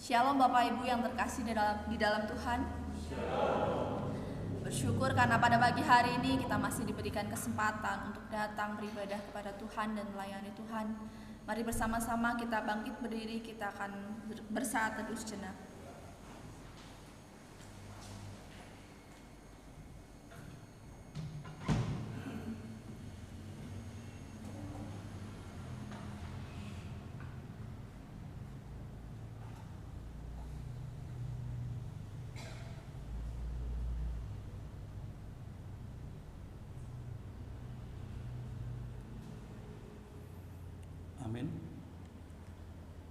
Shalom Bapak Ibu yang terkasih di dalam Tuhan. Bersyukur karena pada pagi hari ini kita masih diberikan kesempatan untuk datang beribadah kepada Tuhan dan melayani Tuhan. Mari bersama-sama kita bangkit berdiri, kita akan bersaat teduh sejenak. Amin.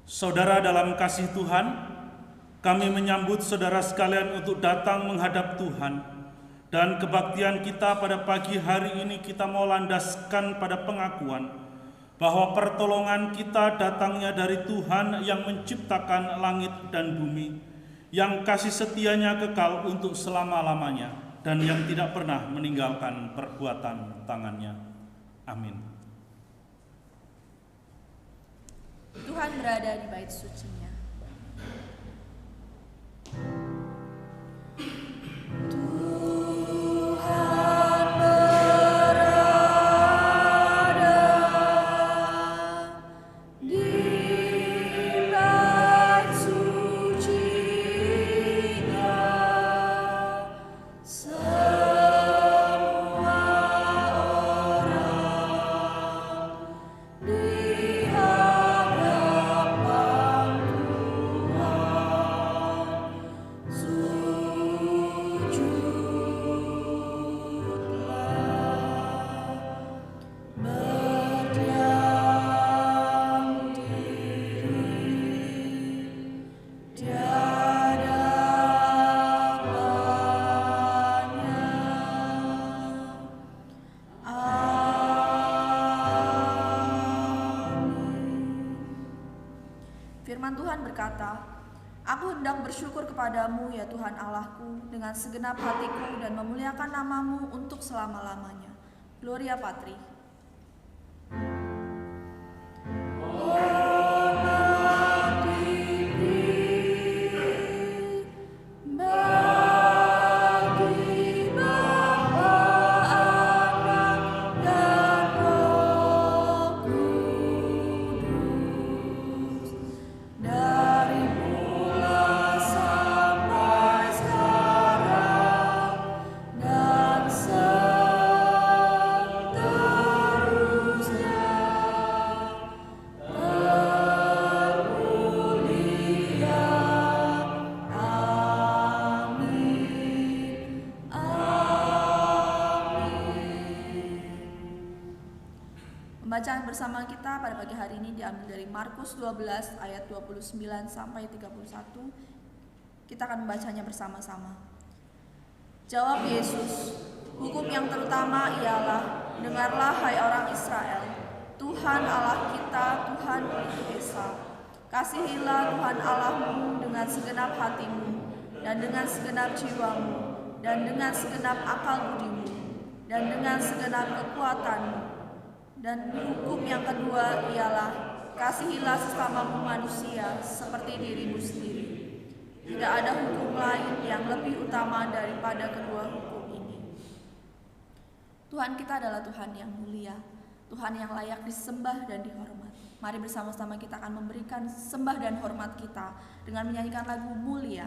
Saudara dalam kasih Tuhan, kami menyambut saudara sekalian untuk datang menghadap Tuhan. Dan kebaktian kita pada pagi hari ini kita mau landaskan pada pengakuan bahwa pertolongan kita datangnya dari Tuhan yang menciptakan langit dan bumi, yang kasih setianya kekal untuk selama-lamanya, dan yang tidak pernah meninggalkan perbuatan tangannya. Amin. Tuhan berada di bait suci-Nya. Firman Tuhan berkata, "Aku hendak bersyukur kepadamu ya Tuhan Allahku dengan segenap hatiku dan memuliakan namamu untuk selama-lamanya." Gloria Patri. Pembacaan bersama kita pada pagi hari ini diambil dari Markus 12 ayat 29 sampai 31. Kita akan membacanya bersama-sama. Jawab Yesus, "Hukum yang terutama ialah, dengarlah hai orang Israel, Tuhan Allah kita, Tuhan itu Esa. Kasihilah Tuhan Allahmu dengan segenap hatimu, dan dengan segenap jiwamu, dan dengan segenap akal budimu, dan dengan segenap kekuatanmu. Dan hukum yang kedua ialah, kasihilah sesamamu manusia seperti dirimu sendiri. Tidak ada hukum lain yang lebih utama daripada kedua hukum ini." Tuhan kita adalah Tuhan yang mulia, Tuhan yang layak disembah dan dihormat. Mari bersama-sama kita akan memberikan sembah dan hormat kita dengan menyanyikan lagu Mulia.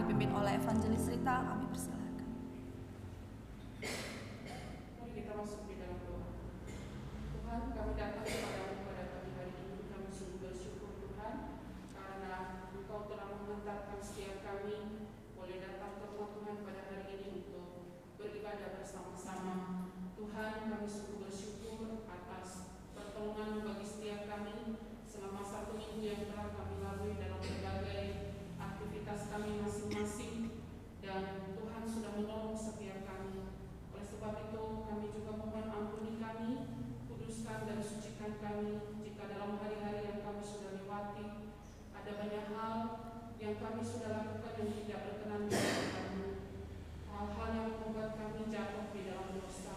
dipimpin oleh Evangelis Rita. Kami persilakan. Mari kita masuk di dalam doa. Tuhan, kami datang kepadamu pada pagi hari ini. Kami sungguh bersyukur Tuhan, karena Engkau telah menghantarkan setiap kami boleh datang ke rumah Tuhan pada hari ini untuk beribadah bersama-sama. Tuhan, kami sungguh bersyukur atas pertolongan bagi setiap kami selama 1 minggu yang telah kami lalui dalam berbagai aktivitas kami masing-masing, dan Tuhan sudah menolong setiap kami. Oleh sebab itu kami juga mohon ampuni kami, kuduskan dan sucikan kami jika dalam hari-hari yang kami sudah lewati ada banyak hal yang kami sudah lakukan yang tidak berkenan di hadapan-Mu, hal-hal yang membuat kami jatuh di dalam dosa.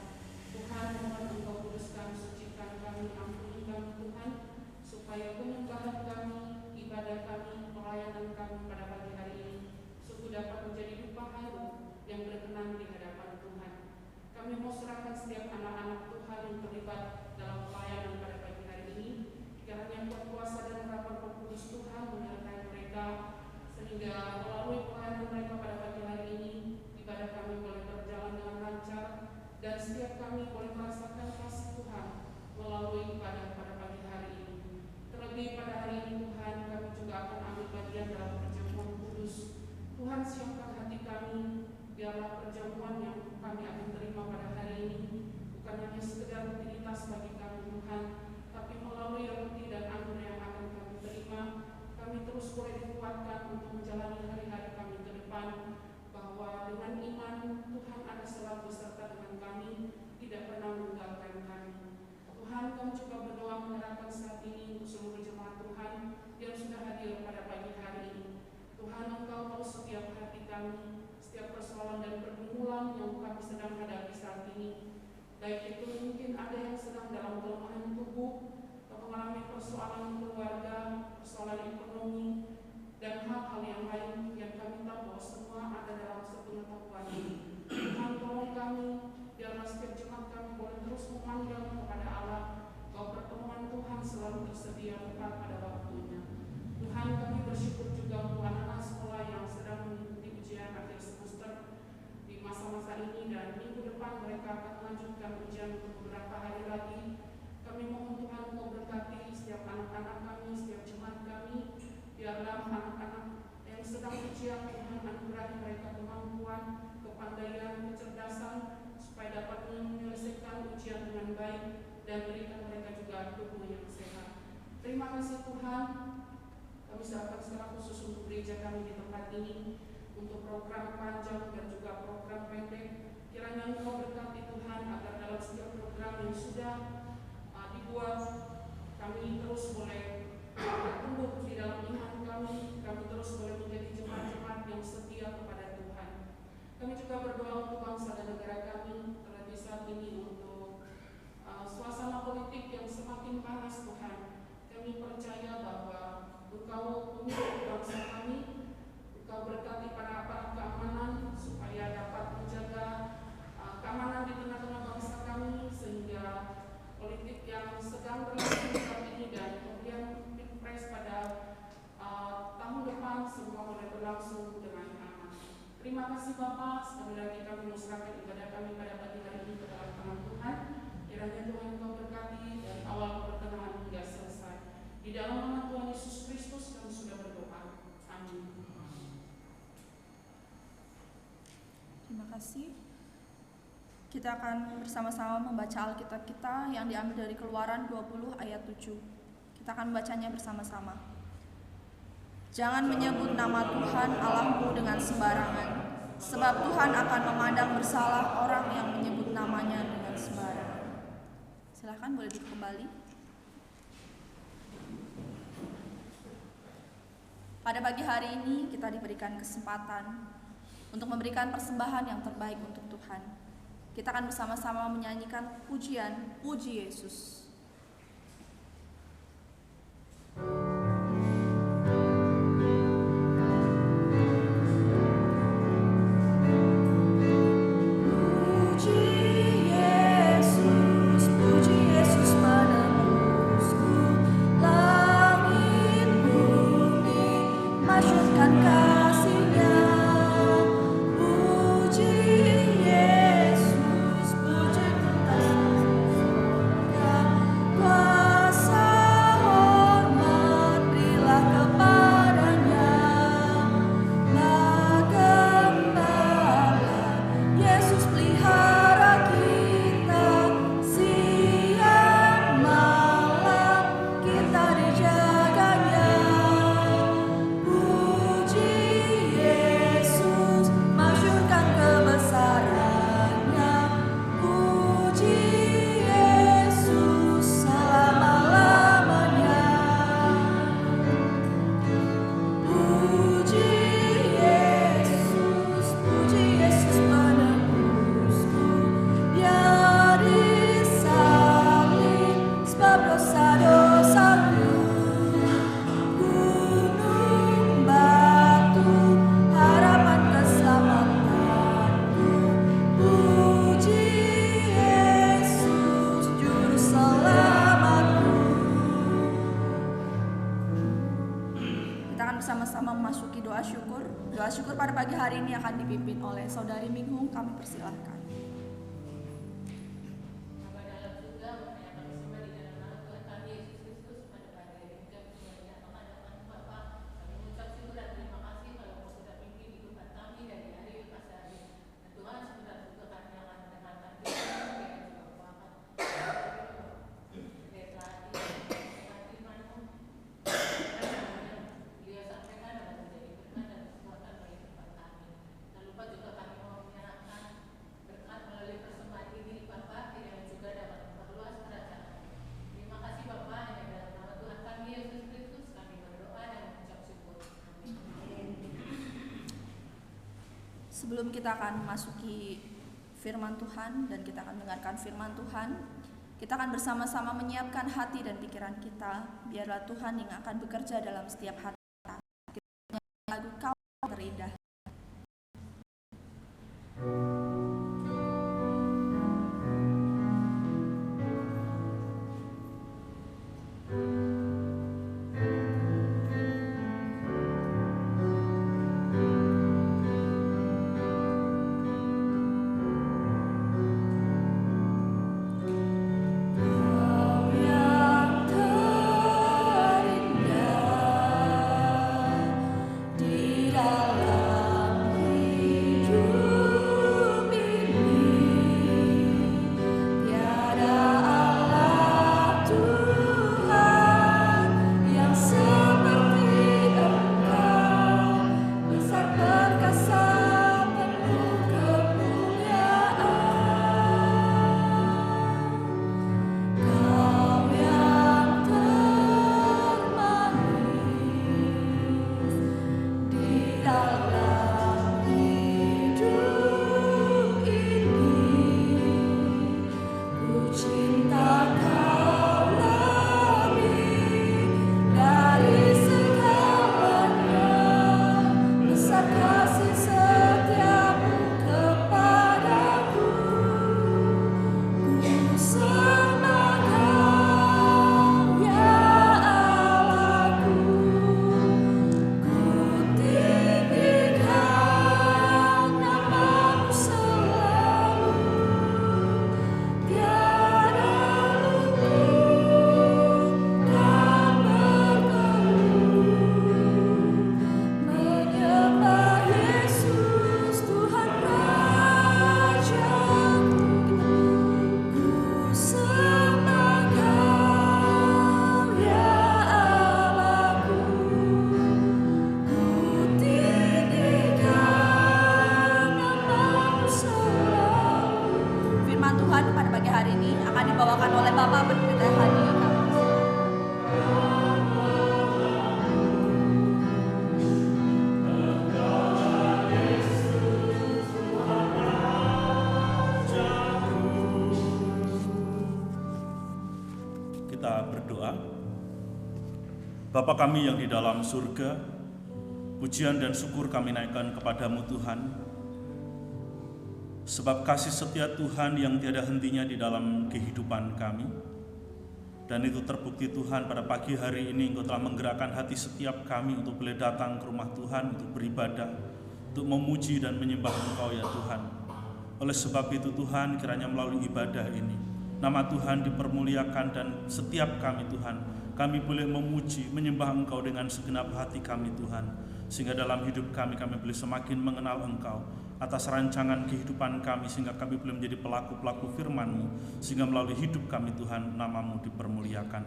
Tuhan, mohon Engkau kuduskan, sucikan kami, ampuni kami Tuhan, supaya penyembahan kami, ibadah kami, pelayanan kami pada pagi hari ini sungguh dapat menjadi dupa harum yang berkenan di hadapan Tuhan. Kami mau serahkan setiap anak-anak Tuhan yang terlibat dalam pelayanan pada pagi hari ini. Kiranya kuat kuasa dan harapan Roh Kudus Tuhan menyertai mereka, sehingga melalui pelayanan mereka pada pagi hari ini, ibadah kami boleh berjalan dengan lancar, dan setiap kami boleh merasakan kasih Tuhan melalui ibadah pada pagi hari ini. Terlebih pada hari ini Tuhan, kami juga akan ambil bagian dalam perjamuan kudus. Tuhan, siapkan hati kami, biarlah perjamuan yang kami akan terima pada hari ini bukan hanya sekedar rutinitas bagi kami Tuhan, tapi melalui roti dan anggur yang akan kami terima, kami terus boleh dikuatkan untuk menjalani hari-hari kami ke depan, bahwa dengan iman Tuhan ada selalu beserta dengan kami, tidak pernah meninggalkan kami. Tuhan, kami juga berdoa menyerahkan saat ini untuk seluruh jemaat Tuhan yang sudah hadir pada pagi hari ini. Tuhan, Engkau tahu setiap hati kami, setiap persoalan dan pergumulan yang kami sedang hadapi saat ini. Baik itu mungkin ada yang sedang dalam kelemahan tubuh, atau mengalami persoalan keluarga, persoalan ekonomi, dan hal-hal yang lain yang kami tahu bahwa semua ada dalam sepengetahuan ini. Tuhan, tolong kami, biarlah setiap jemaat kami boleh terus memandang kepada Allah, bahwa pertemuan Tuhan selalu tersedia tepat pada waktunya. Tuhan, kami bersyukur juga untuk anak-anak sekolah yang sedang mengikuti ujian akhir semester di masa-masa ini, dan minggu depan mereka akan melanjutkan ujian untuk beberapa hari lagi. Kami mohon Tuhan, Engkau berkati setiap anak-anak kami, setiap jemaat kami. Biarlah anak-anak yang sedang ujian, Tuhan anugerahi mereka kemampuan, kepandaian, kecerdasan, supaya dapat menyelesaikan ujian dengan baik dan berikan mereka juga tubuh yang sehat. Terima kasih Tuhan. Kami serahkan secara khusus untuk gereja kami di tempat ini, untuk program panjang dan juga program pendek. Kiranya Engkau berkati Tuhan, agar dalam setiap program yang sudah dibuat, kami terus boleh bertumbuh di dalam iman kami terus boleh menjadi jemaat-jemaat yang setia kepada Tuhan. Kami juga berdoa untuk bangsa dan negara kami, terlebih saat ini untuk suasana politik yang semakin panas Tuhan. Kami percaya bahwa Engkau pemimpin bangsa kami, Engkau berkati para aparat keamanan supaya dapat menjaga keamanan di tengah-tengah bangsa kami, sehingga politik yang sedang berlangsung saat ini dan kemudian pilpres pada tahun depan semua boleh berlangsung dengan aman. Terima kasih Bapak, sekali lagi kami menyerahkan ibadah kami pada pagi hari ini ke dalam tangan Tuhan. Kiranya Tuhan Engkau berkati dari awal pertengahan hingga selesai. Di dalam nama Tuhan Yesus Kristus kami sudah berdoa. Amin. Terima kasih. Kita akan bersama-sama membaca Alkitab kita yang diambil dari Keluaran 20 ayat 7. Kita akan membacanya bersama-sama. Jangan menyebut nama Tuhan Allahmu dengan sembarangan, sebab Tuhan akan memandang bersalah orang yang menyebut namanya dengan sembarangan. Silakan boleh duduk kembali. Pada pagi hari ini kita diberikan kesempatan untuk memberikan persembahan yang terbaik untuk Tuhan. Kita akan bersama-sama menyanyikan pujian Puji Yesus. Masyurkan kasih-Nya. hari ini akan dipimpin oleh Saudari Minghung, kami persilahkan. Sebelum kita akan memasuki firman Tuhan dan kita akan mendengarkan firman Tuhan, kita akan bersama-sama menyiapkan hati dan pikiran kita. Biarlah Tuhan yang akan bekerja dalam setiap hati kita. Kita menyanyi lagu Kau Terindah. Bapa kami yang di dalam surga, pujian dan syukur kami naikkan kepadamu Tuhan, sebab kasih setia Tuhan yang tiada hentinya di dalam kehidupan kami. Dan itu terbukti Tuhan, pada pagi hari ini Engkau telah menggerakkan hati setiap kami untuk boleh datang ke rumah Tuhan, untuk beribadah, untuk memuji dan menyembah Engkau ya Tuhan. Oleh sebab itu Tuhan, kiranya melalui ibadah ini, nama Tuhan dipermuliakan dan setiap kami Tuhan, kami boleh memuji, menyembah Engkau dengan segenap hati kami Tuhan. Sehingga dalam hidup kami boleh semakin mengenal Engkau atas rancangan kehidupan kami, sehingga kami boleh menjadi pelaku-pelaku firman-Mu, sehingga melalui hidup kami Tuhan, nama-Mu dipermuliakan.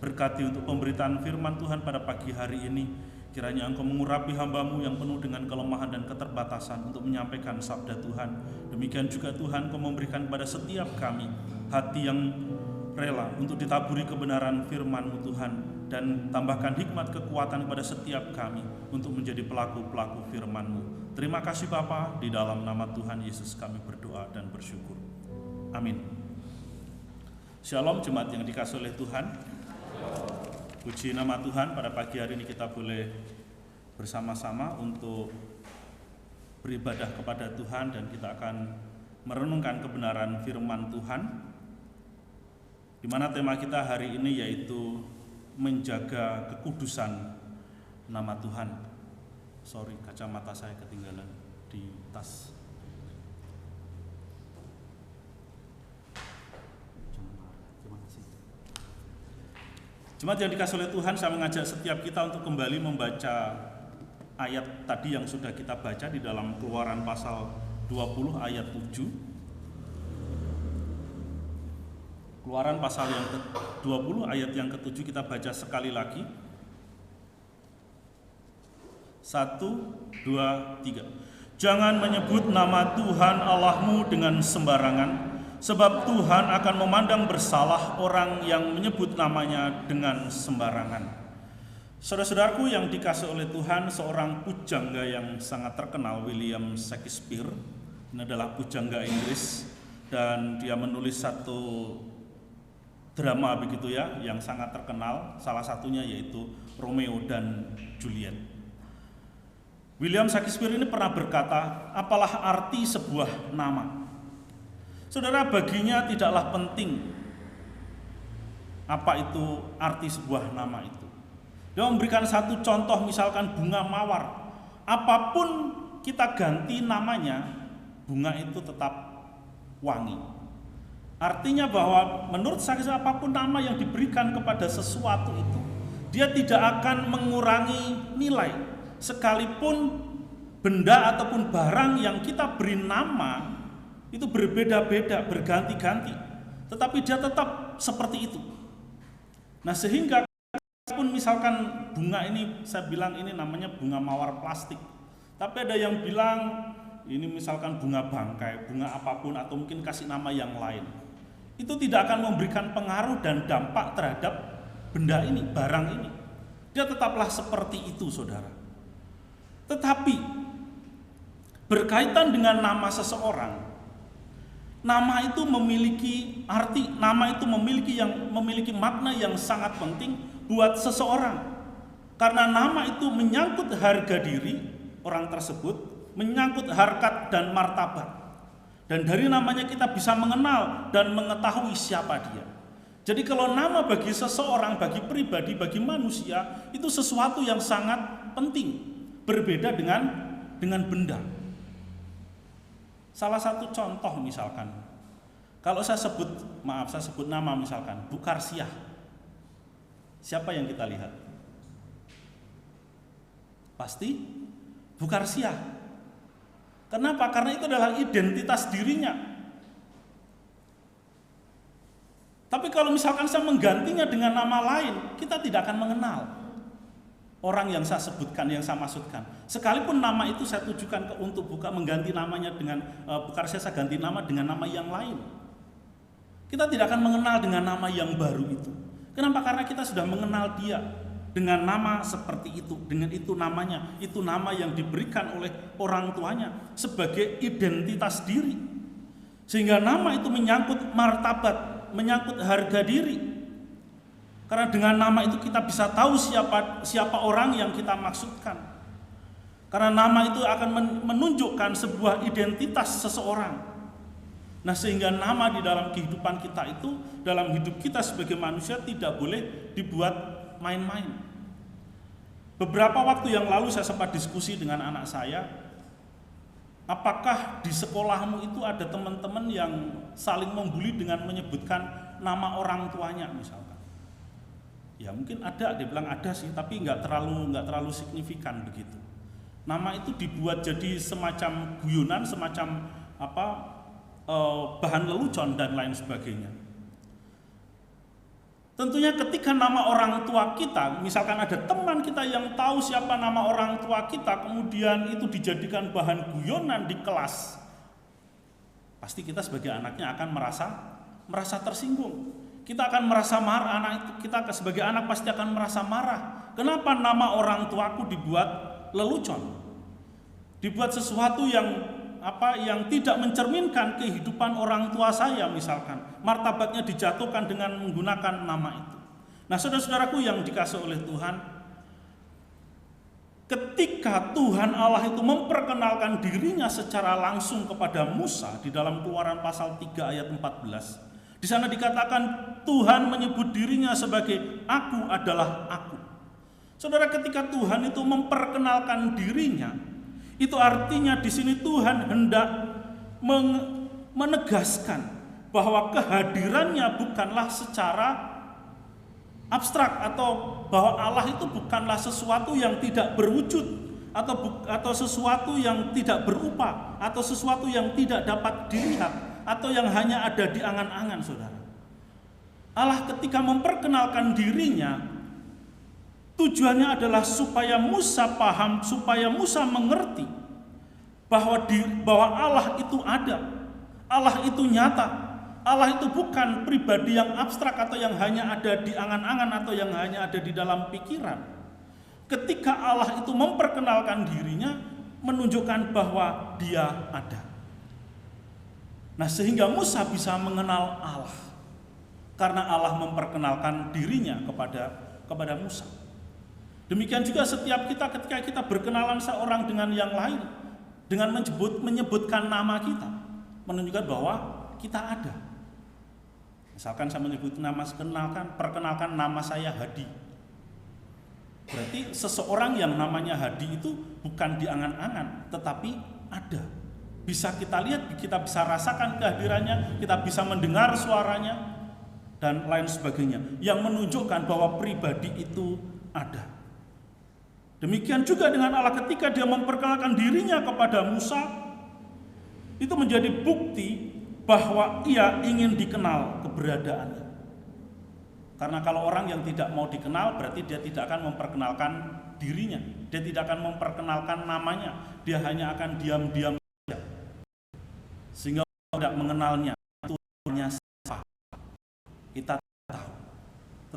Berkati untuk pemberitaan firman Tuhan pada pagi hari ini, kiranya Engkau mengurapi hamba-Mu yang penuh dengan kelemahan dan keterbatasan untuk menyampaikan sabda Tuhan. Demikian juga Tuhan, Engkau memberikan kepada setiap kami hati yang rela untuk ditaburi kebenaran firman-Mu Tuhan, dan tambahkan hikmat kekuatan kepada setiap kami untuk menjadi pelaku-pelaku firman-Mu. Terima kasih Bapa, di dalam nama Tuhan Yesus kami berdoa dan bersyukur. Amin. Shalom jemaat yang dikasihi oleh Tuhan. Puji nama Tuhan, pada pagi hari ini kita boleh bersama-sama untuk beribadah kepada Tuhan, dan kita akan merenungkan kebenaran firman Tuhan, di mana tema kita hari ini yaitu menjaga kekudusan nama Tuhan. Sorry, kacamata saya ketinggalan di tas. Terima kasih. Jemaat yang dikasihi oleh Tuhan, saya mengajak setiap kita untuk kembali membaca ayat tadi yang sudah kita baca di dalam Keluaran pasal 20 ayat 7. Keluaran pasal yang ke-20 ayat yang ke-7 kita baca sekali lagi. 1, 2, 3. Jangan menyebut nama Tuhan Allahmu dengan sembarangan, sebab Tuhan akan memandang bersalah orang yang menyebut namanya dengan sembarangan. Saudara-saudaraku yang dikasihi oleh Tuhan, seorang pujangga yang sangat terkenal, William Shakespeare, ini adalah pujangga Inggris, dan dia menulis satu drama begitu ya, yang sangat terkenal, salah satunya yaitu Romeo dan Juliet. William Shakespeare ini pernah berkata, apalah arti sebuah nama? Saudara, baginya tidaklah penting apa itu arti sebuah nama itu. Dia memberikan satu contoh, misalkan bunga mawar. Apapun kita ganti namanya, bunga itu tetap wangi. Artinya bahwa menurut saya apapun nama yang diberikan kepada sesuatu itu, dia tidak akan mengurangi nilai. Sekalipun benda ataupun barang yang kita beri nama itu berbeda-beda, berganti-ganti, tetapi dia tetap seperti itu. Nah, sehingga pun misalkan bunga ini, saya bilang ini namanya bunga mawar plastik, tapi ada yang bilang ini misalkan bunga bangkai, bunga apapun, atau mungkin kasih nama yang lain, itu tidak akan memberikan pengaruh dan dampak terhadap benda ini, barang ini. Dia tetaplah seperti itu, saudara. Tetapi berkaitan dengan nama seseorang, nama itu memiliki arti, nama itu memiliki makna yang sangat penting buat seseorang. Karena nama itu menyangkut harga diri orang tersebut, menyangkut harkat dan martabat. Dan dari namanya kita bisa mengenal dan mengetahui siapa dia. Jadi kalau nama bagi seseorang, bagi pribadi, bagi manusia, itu sesuatu yang sangat penting. Berbeda dengan benda. Salah satu contoh misalkan, kalau saya sebut nama misalkan Bukarsiah, siapa yang kita lihat? Pasti Bukarsiah. Kenapa? Karena itu adalah identitas dirinya. Tapi kalau misalkan saya menggantinya dengan nama lain, kita tidak akan mengenal orang yang saya sebutkan, yang saya maksudkan. Sekalipun nama itu saya tujukan untuk mengganti namanya dengan Bukarsiah, saya ganti nama dengan nama yang lain, kita tidak akan mengenal dengan nama yang baru itu. Kenapa? Karena kita sudah mengenal dia dengan nama seperti itu, dengan itu namanya, itu nama yang diberikan oleh orang tuanya sebagai identitas diri. Sehingga nama itu menyangkut martabat, menyangkut harga diri. Karena dengan nama itu kita bisa tahu siapa orang yang kita maksudkan. Karena nama itu akan menunjukkan sebuah identitas seseorang. Nah, sehingga nama di dalam kehidupan kita itu, dalam hidup kita sebagai manusia tidak boleh dibuat main-main. Beberapa waktu yang lalu saya sempat diskusi dengan anak saya, apakah di sekolahmu itu ada teman-teman yang saling membuli dengan menyebutkan nama orang tuanya misalkan? Ya mungkin ada, dia bilang ada sih, tapi nggak terlalu signifikan begitu. Nama itu dibuat jadi semacam guyonan, semacam bahan lelucon dan lain sebagainya. Tentunya ketika nama orang tua kita, misalkan ada teman kita yang tahu siapa nama orang tua kita, kemudian itu dijadikan bahan guyonan di kelas, pasti kita sebagai anaknya akan merasa tersinggung. Kita akan merasa marah, kita sebagai anak pasti akan merasa marah. Kenapa nama orang tuaku dibuat lelucon? Dibuat sesuatu yang tidak mencerminkan kehidupan orang tua saya misalkan. Martabatnya dijatuhkan dengan menggunakan nama itu. Nah, saudara-saudaraku yang dikasihi oleh Tuhan, ketika Tuhan Allah itu memperkenalkan dirinya secara langsung kepada Musa di dalam Keluaran pasal 3 ayat 14, di sana dikatakan Tuhan menyebut dirinya sebagai aku adalah aku. Saudara, ketika Tuhan itu memperkenalkan dirinya, Itu artinya di sini Tuhan hendak menegaskan bahwa kehadirannya bukanlah secara abstrak, atau bahwa Allah itu bukanlah sesuatu yang tidak berwujud, atau sesuatu yang tidak berupa, atau sesuatu yang tidak dapat dilihat, atau yang hanya ada di angan-angan, saudara. Allah ketika memperkenalkan dirinya, tujuannya adalah supaya Musa paham, supaya Musa mengerti bahwa Allah itu ada, Allah itu nyata, Allah itu bukan pribadi yang abstrak atau yang hanya ada di angan-angan atau yang hanya ada di dalam pikiran. Ketika Allah itu memperkenalkan dirinya, menunjukkan bahwa Dia ada. Nah, sehingga Musa bisa mengenal Allah karena Allah memperkenalkan dirinya kepada Musa. Demikian juga setiap kita ketika kita berkenalan seorang dengan yang lain, dengan menyebutkan nama kita, menunjukkan bahwa kita ada. Misalkan saya menyebut nama, perkenalkan nama saya Hadi. Berarti seseorang yang namanya Hadi itu bukan di angan-angan, tetapi ada. Bisa kita lihat, kita bisa rasakan kehadirannya, kita bisa mendengar suaranya, dan lain sebagainya. Yang menunjukkan bahwa pribadi itu ada. Demikian juga dengan Allah ketika Dia memperkenalkan dirinya kepada Musa, itu menjadi bukti bahwa Ia ingin dikenal keberadaannya. Karena kalau orang yang tidak mau dikenal, berarti dia tidak akan memperkenalkan dirinya, dia tidak akan memperkenalkan namanya, dia hanya akan diam-diam saja, sehingga tidak mengenalnya. Tuhannya siapa kita tahu.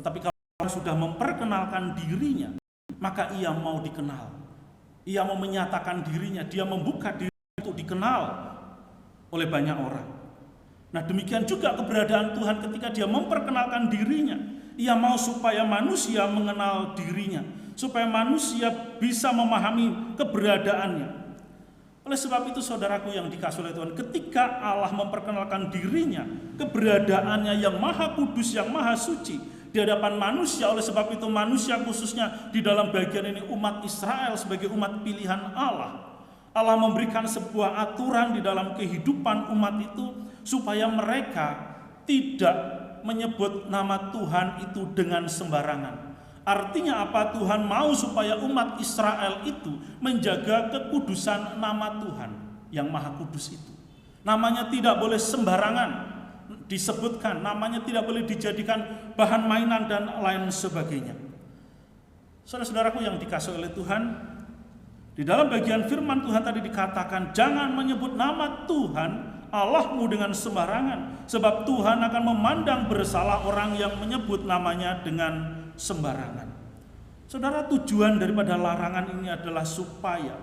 Tetapi kalau orang sudah memperkenalkan dirinya, maka ia mau dikenal, ia mau menyatakan dirinya, dia membuka diri untuk dikenal oleh banyak orang. Nah, demikian juga keberadaan Tuhan ketika Dia memperkenalkan dirinya. Ia mau supaya manusia mengenal dirinya, supaya manusia bisa memahami keberadaannya. Oleh sebab itu, saudaraku yang dikasihi oleh Tuhan, ketika Allah memperkenalkan dirinya, keberadaannya yang maha kudus, yang maha suci di hadapan manusia, oleh sebab itu manusia khususnya di dalam bagian ini umat Israel sebagai umat pilihan Allah, Allah memberikan sebuah aturan di dalam kehidupan umat itu supaya mereka tidak menyebut nama Tuhan itu dengan sembarangan. Artinya apa? Tuhan mau supaya umat Israel itu menjaga kekudusan nama Tuhan yang maha kudus itu. Namanya tidak boleh sembarangan disebutkan, namanya tidak boleh dijadikan bahan mainan dan lain sebagainya. Saudara-saudaraku yang dikasihi oleh Tuhan, di dalam bagian firman Tuhan tadi dikatakan, jangan menyebut nama Tuhan Allahmu dengan sembarangan, sebab Tuhan akan memandang bersalah orang yang menyebut namanya dengan sembarangan. Saudara, tujuan daripada larangan ini adalah supaya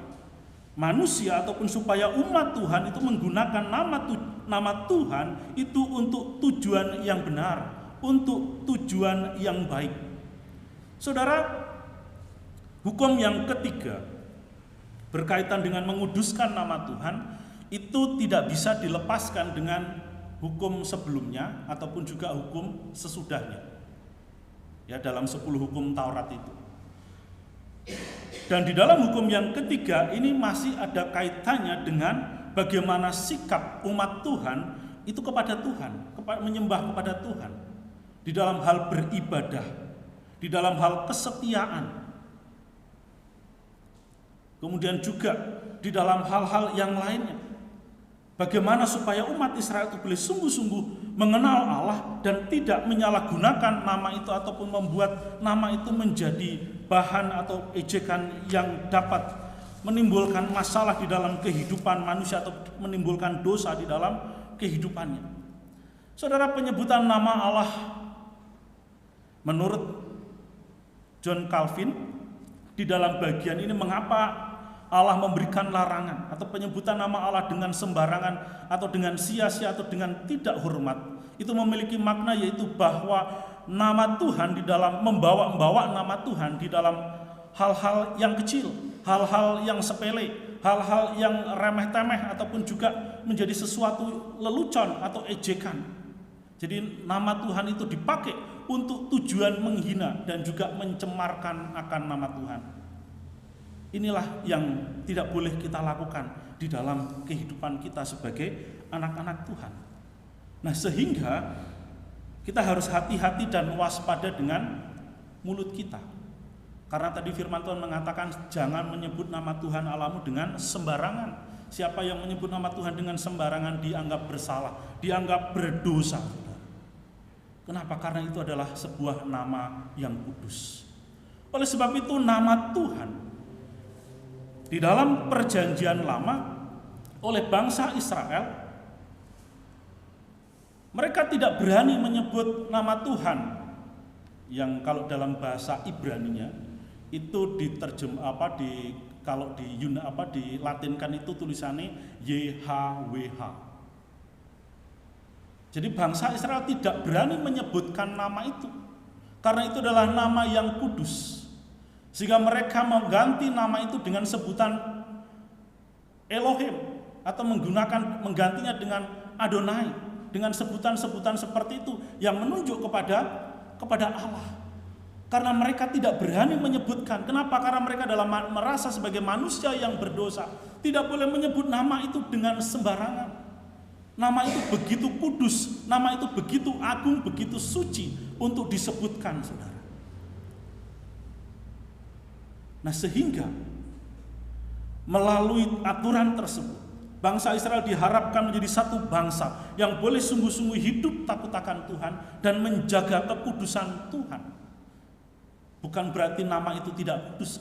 manusia ataupun supaya umat Tuhan itu menggunakan nama Tuhan itu untuk tujuan yang benar, untuk tujuan yang baik. Saudara, hukum yang ketiga berkaitan dengan menguduskan nama Tuhan itu tidak bisa dilepaskan dengan hukum sebelumnya ataupun juga hukum sesudahnya. Ya, dalam 10 hukum Taurat itu. Dan di dalam hukum yang ketiga ini masih ada kaitannya dengan bagaimana sikap umat Tuhan itu kepada Tuhan, menyembah kepada Tuhan. Di dalam hal beribadah, di dalam hal kesetiaan. Kemudian juga di dalam hal-hal yang lainnya. Bagaimana supaya umat Israel itu boleh sungguh-sungguh mengenal Allah dan tidak menyalahgunakan nama itu ataupun membuat nama itu menjadi bahan atau ejekan yang dapat menimbulkan masalah di dalam kehidupan manusia atau menimbulkan dosa di dalam kehidupannya. Saudara, penyebutan nama Allah menurut John Calvin di dalam bagian ini mengapa Allah memberikan larangan atau penyebutan nama Allah dengan sembarangan atau dengan sia-sia atau dengan tidak hormat, itu memiliki makna, yaitu bahwa nama Tuhan di dalam membawa nama Tuhan di dalam hal-hal yang kecil, hal-hal yang sepele, hal-hal yang remeh-temeh ataupun juga menjadi sesuatu lelucon atau ejekan. Jadi nama Tuhan itu dipakai untuk tujuan menghina dan juga mencemarkan akan nama Tuhan. Inilah yang tidak boleh kita lakukan di dalam kehidupan kita sebagai anak-anak Tuhan. Nah, sehingga kita harus hati-hati dan waspada dengan mulut kita. Karena tadi firman Tuhan mengatakan jangan menyebut nama Tuhan Allahmu dengan sembarangan. Siapa yang menyebut nama Tuhan dengan sembarangan dianggap bersalah, dianggap berdosa. Kenapa? Karena itu adalah sebuah nama yang kudus. Oleh sebab itu nama Tuhan di dalam perjanjian lama oleh bangsa Israel, mereka tidak berani menyebut nama Tuhan yang kalau dalam bahasa Ibraninya itu kalau dilatinkan itu tulisannya YHWH. Jadi bangsa Israel tidak berani menyebutkan nama itu karena itu adalah nama yang kudus. Sehingga mereka mengganti nama itu dengan sebutan Elohim atau menggantinya dengan Adonai, dengan sebutan-sebutan seperti itu yang menunjuk kepada Allah. Karena mereka tidak berani menyebutkan. Kenapa? Karena mereka merasa sebagai manusia yang berdosa. Tidak boleh menyebut nama itu dengan sembarangan. Nama itu begitu kudus, nama itu begitu agung, begitu suci untuk disebutkan, saudara. Nah, sehingga melalui aturan tersebut, bangsa Israel diharapkan menjadi satu bangsa yang boleh sungguh-sungguh hidup takut akan Tuhan dan menjaga kekudusan Tuhan. Bukan berarti nama itu tidak kudus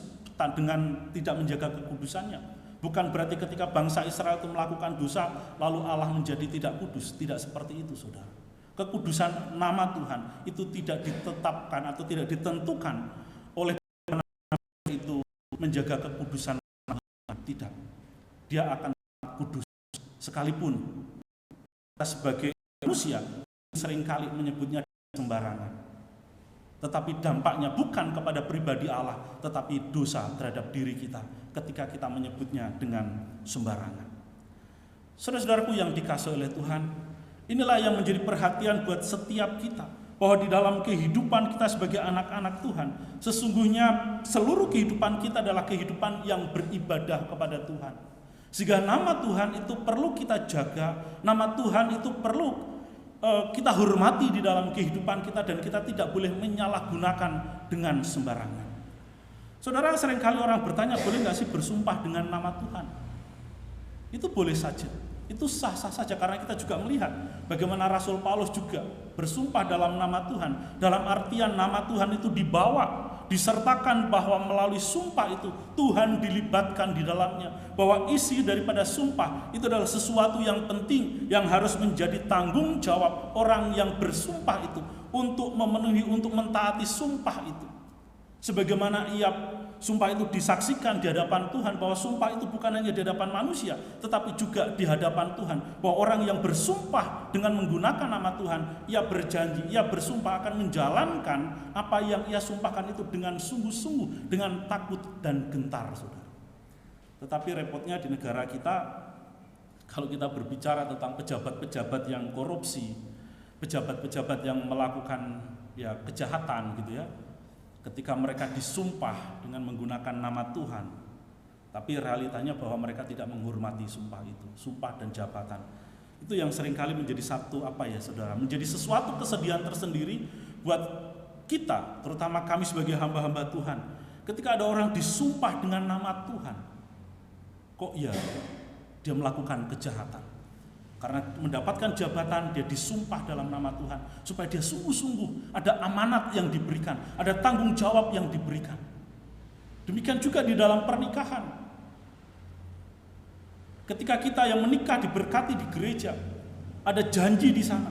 dengan tidak menjaga kekudusannya. Bukan berarti ketika bangsa Israel itu melakukan dosa lalu Allah menjadi tidak kudus. Tidak seperti itu, saudara. Kekudusan nama Tuhan itu tidak ditetapkan atau tidak ditentukan oleh itu menjaga kekudusan Tuhan. Tidak. Dia akan kudus sekalipun kita sebagai manusia seringkali menyebutnya sembarangan. Tetapi dampaknya bukan kepada pribadi Allah, tetapi dosa terhadap diri kita ketika kita menyebutnya dengan sembarangan. Saudara-saudaraku yang dikasihi oleh Tuhan, inilah yang menjadi perhatian buat setiap kita, bahwa di dalam kehidupan kita sebagai anak-anak Tuhan, sesungguhnya seluruh kehidupan kita adalah kehidupan yang beribadah kepada Tuhan. Sehingga nama Tuhan itu perlu kita jaga, nama Tuhan itu perlu kita hormati di dalam kehidupan kita, dan kita tidak boleh menyalahgunakan dengan sembarangan. Saudara, seringkali orang bertanya, boleh nggak sih bersumpah dengan nama Tuhan? Itu boleh saja, itu sah-sah saja, karena kita juga melihat bagaimana Rasul Paulus juga bersumpah dalam nama Tuhan. Dalam artian nama Tuhan itu dibawa, disertakan bahwa melalui sumpah itu Tuhan dilibatkan di dalamnya, bahwa isi daripada sumpah itu adalah sesuatu yang penting yang harus menjadi tanggung jawab orang yang bersumpah itu untuk memenuhi, untuk mentaati sumpah itu. Sebagaimana sumpah itu disaksikan di hadapan Tuhan, bahwa sumpah itu bukan hanya di hadapan manusia, tetapi juga di hadapan Tuhan. Bahwa orang yang bersumpah dengan menggunakan nama Tuhan, ia berjanji, ia bersumpah akan menjalankan apa yang ia sumpahkan itu dengan sungguh-sungguh, dengan takut dan gentar, saudara. Tetapi repotnya di negara kita, kalau kita berbicara tentang pejabat-pejabat yang korupsi, pejabat-pejabat yang melakukan kejahatan gitu ya, ketika mereka disumpah dengan menggunakan nama Tuhan, tapi realitanya bahwa mereka tidak menghormati sumpah itu, sumpah dan jabatan. Itu yang seringkali menjadi satu saudara, menjadi sesuatu kesedihan tersendiri buat kita, terutama kami sebagai hamba-hamba Tuhan. Ketika ada orang disumpah dengan nama Tuhan, kok dia melakukan kejahatan. Karena mendapatkan jabatan, dia disumpah dalam nama Tuhan, supaya dia sungguh-sungguh ada amanat yang diberikan, ada tanggung jawab yang diberikan. Demikian juga di dalam pernikahan. Ketika kita yang menikah diberkati di gereja, ada janji di sana,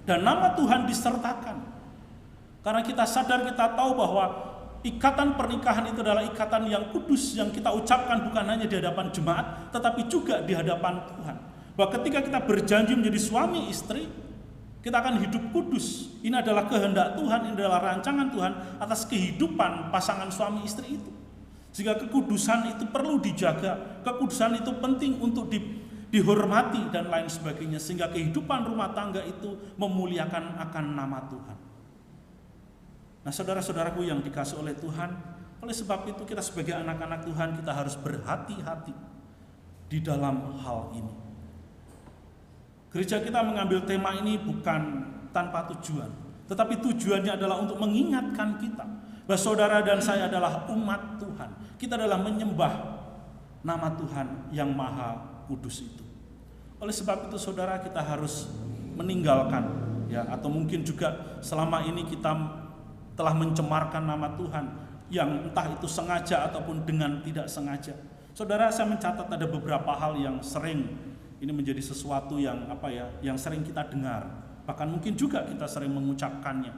dan nama Tuhan disertakan. Karena kita sadar, kita tahu bahwa ikatan pernikahan itu adalah ikatan yang kudus, yang kita ucapkan bukan hanya di hadapan jemaat, tetapi juga di hadapan Tuhan. Bahwa ketika kita berjanji menjadi suami istri, kita akan hidup kudus. Ini adalah kehendak Tuhan, ini adalah rancangan Tuhan atas kehidupan pasangan suami istri itu. Sehingga kekudusan itu perlu dijaga, kekudusan itu penting untuk dihormati dan lain sebagainya. Sehingga kehidupan rumah tangga itu memuliakan akan nama Tuhan. Nah, saudara-saudaraku yang dikasihi oleh Tuhan, Oleh sebab itu kita sebagai anak-anak Tuhan kita harus berhati-hati di dalam hal ini. Gereja kita mengambil tema ini bukan tanpa tujuan, tetapi tujuannya adalah untuk mengingatkan kita bahwa saudara dan saya adalah umat Tuhan. Kita adalah menyembah nama Tuhan yang Maha Kudus itu. Oleh sebab itu saudara, kita harus meninggalkan ya, atau mungkin juga selama ini kita telah mencemarkan nama Tuhan yang entah itu sengaja ataupun dengan tidak sengaja. Saudara, saya mencatat ada beberapa hal yang sering ini menjadi sesuatu yang yang sering kita dengar, bahkan mungkin juga kita sering mengucapkannya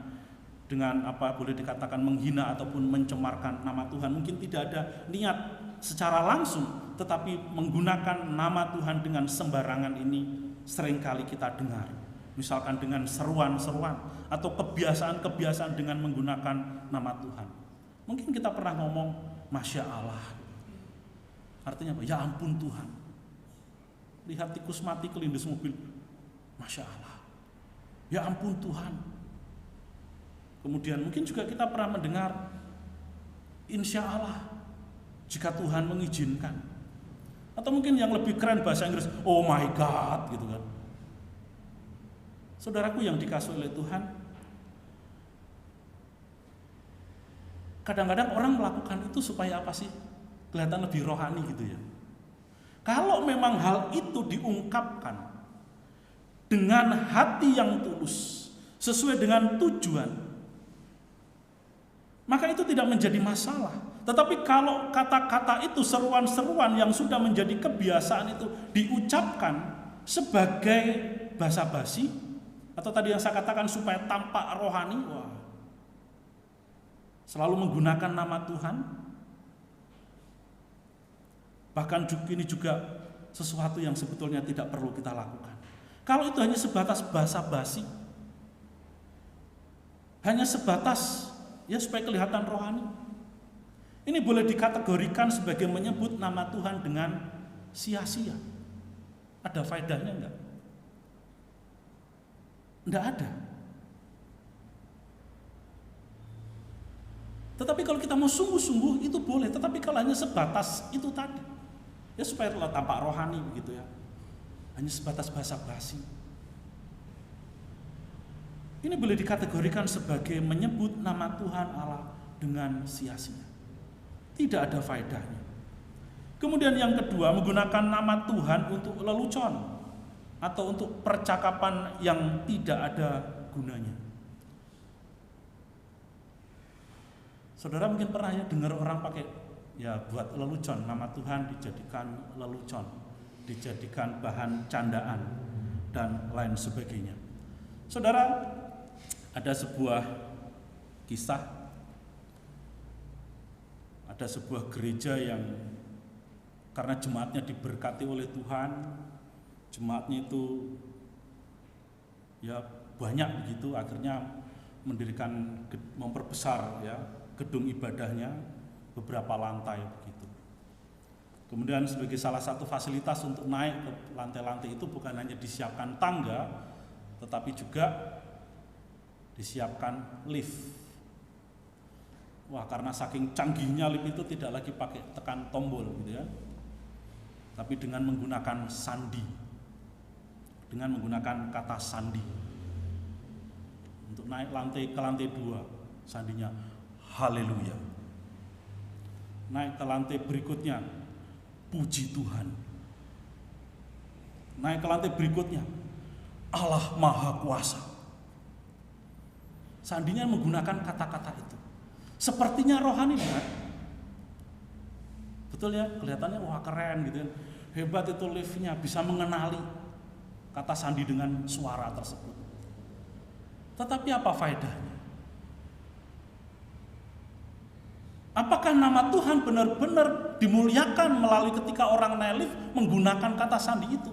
dengan boleh dikatakan menghina ataupun mencemarkan nama Tuhan. Mungkin tidak ada niat secara langsung, tetapi menggunakan nama Tuhan dengan sembarangan ini seringkali kita dengar. Misalkan dengan seruan-seruan atau kebiasaan-kebiasaan dengan menggunakan nama Tuhan. Mungkin kita pernah ngomong Masya Allah. Artinya apa? Ya ampun Tuhan. Lihat tikus mati kelindes mobil, Masya Allah, ya ampun Tuhan. Kemudian mungkin juga kita pernah mendengar Insya Allah, jika Tuhan mengizinkan. Atau mungkin yang lebih keren bahasa Inggris, oh my God, gitu kan. Saudaraku yang dikasihi oleh Tuhan, kadang-kadang orang melakukan itu supaya apa sih? Kelihatan lebih rohani gitu ya. Kalau memang hal itu diungkapkan dengan hati yang tulus, sesuai dengan tujuan, maka itu tidak menjadi masalah. Tetapi kalau kata-kata itu, seruan-seruan yang sudah menjadi kebiasaan itu diucapkan sebagai basa-basi, atau tadi yang saya katakan supaya tampak rohani, selalu menggunakan nama Tuhan, bahkan ini juga sesuatu yang sebetulnya tidak perlu kita lakukan. Kalau itu hanya sebatas basa-basi, hanya sebatas ya supaya kelihatan rohani, ini boleh dikategorikan sebagai menyebut nama Tuhan dengan sia-sia. Ada faedahnya enggak? Enggak ada. Tetapi kalau kita mau sungguh-sungguh itu boleh, tetapi kalau hanya sebatas itu tadi, ya supaya tampak rohani begitu ya, hanya sebatas basa-basi, ini boleh dikategorikan sebagai menyebut nama Tuhan Allah dengan sia-sia, tidak ada faedahnya. Kemudian yang kedua, menggunakan nama Tuhan untuk lelucon atau untuk percakapan yang tidak ada gunanya. Saudara mungkin pernah ya dengar orang pakai ya buat lelucon, nama Tuhan dijadikan lelucon, dijadikan bahan candaan dan lain sebagainya. Saudara, ada sebuah kisah, ada sebuah gereja yang karena jemaatnya diberkati oleh Tuhan, jemaatnya itu ya banyak begitu, akhirnya mendirikan, memperbesar ya gedung ibadahnya beberapa lantai begitu. Kemudian sebagai salah satu fasilitas untuk naik ke lantai-lantai itu bukan hanya disiapkan tangga, tetapi juga disiapkan lift. Wah, karena saking canggihnya lift itu tidak lagi pakai tekan tombol gitu ya, tapi dengan menggunakan sandi, dengan menggunakan kata sandi. Untuk naik ke lantai 2, sandinya haleluya. Naik ke lantai berikutnya, puji Tuhan. Naik ke lantai berikutnya, Allah Maha Kuasa. Sandinya menggunakan kata-kata itu. Sepertinya rohani kan? Betul ya, kelihatannya wah keren gitu kan. Hebat itu liftnya, bisa mengenali kata sandi dengan suara tersebut. Tetapi apa faedahnya? Apakah nama Tuhan benar-benar dimuliakan melalui ketika orang naik lift menggunakan kata sandi itu?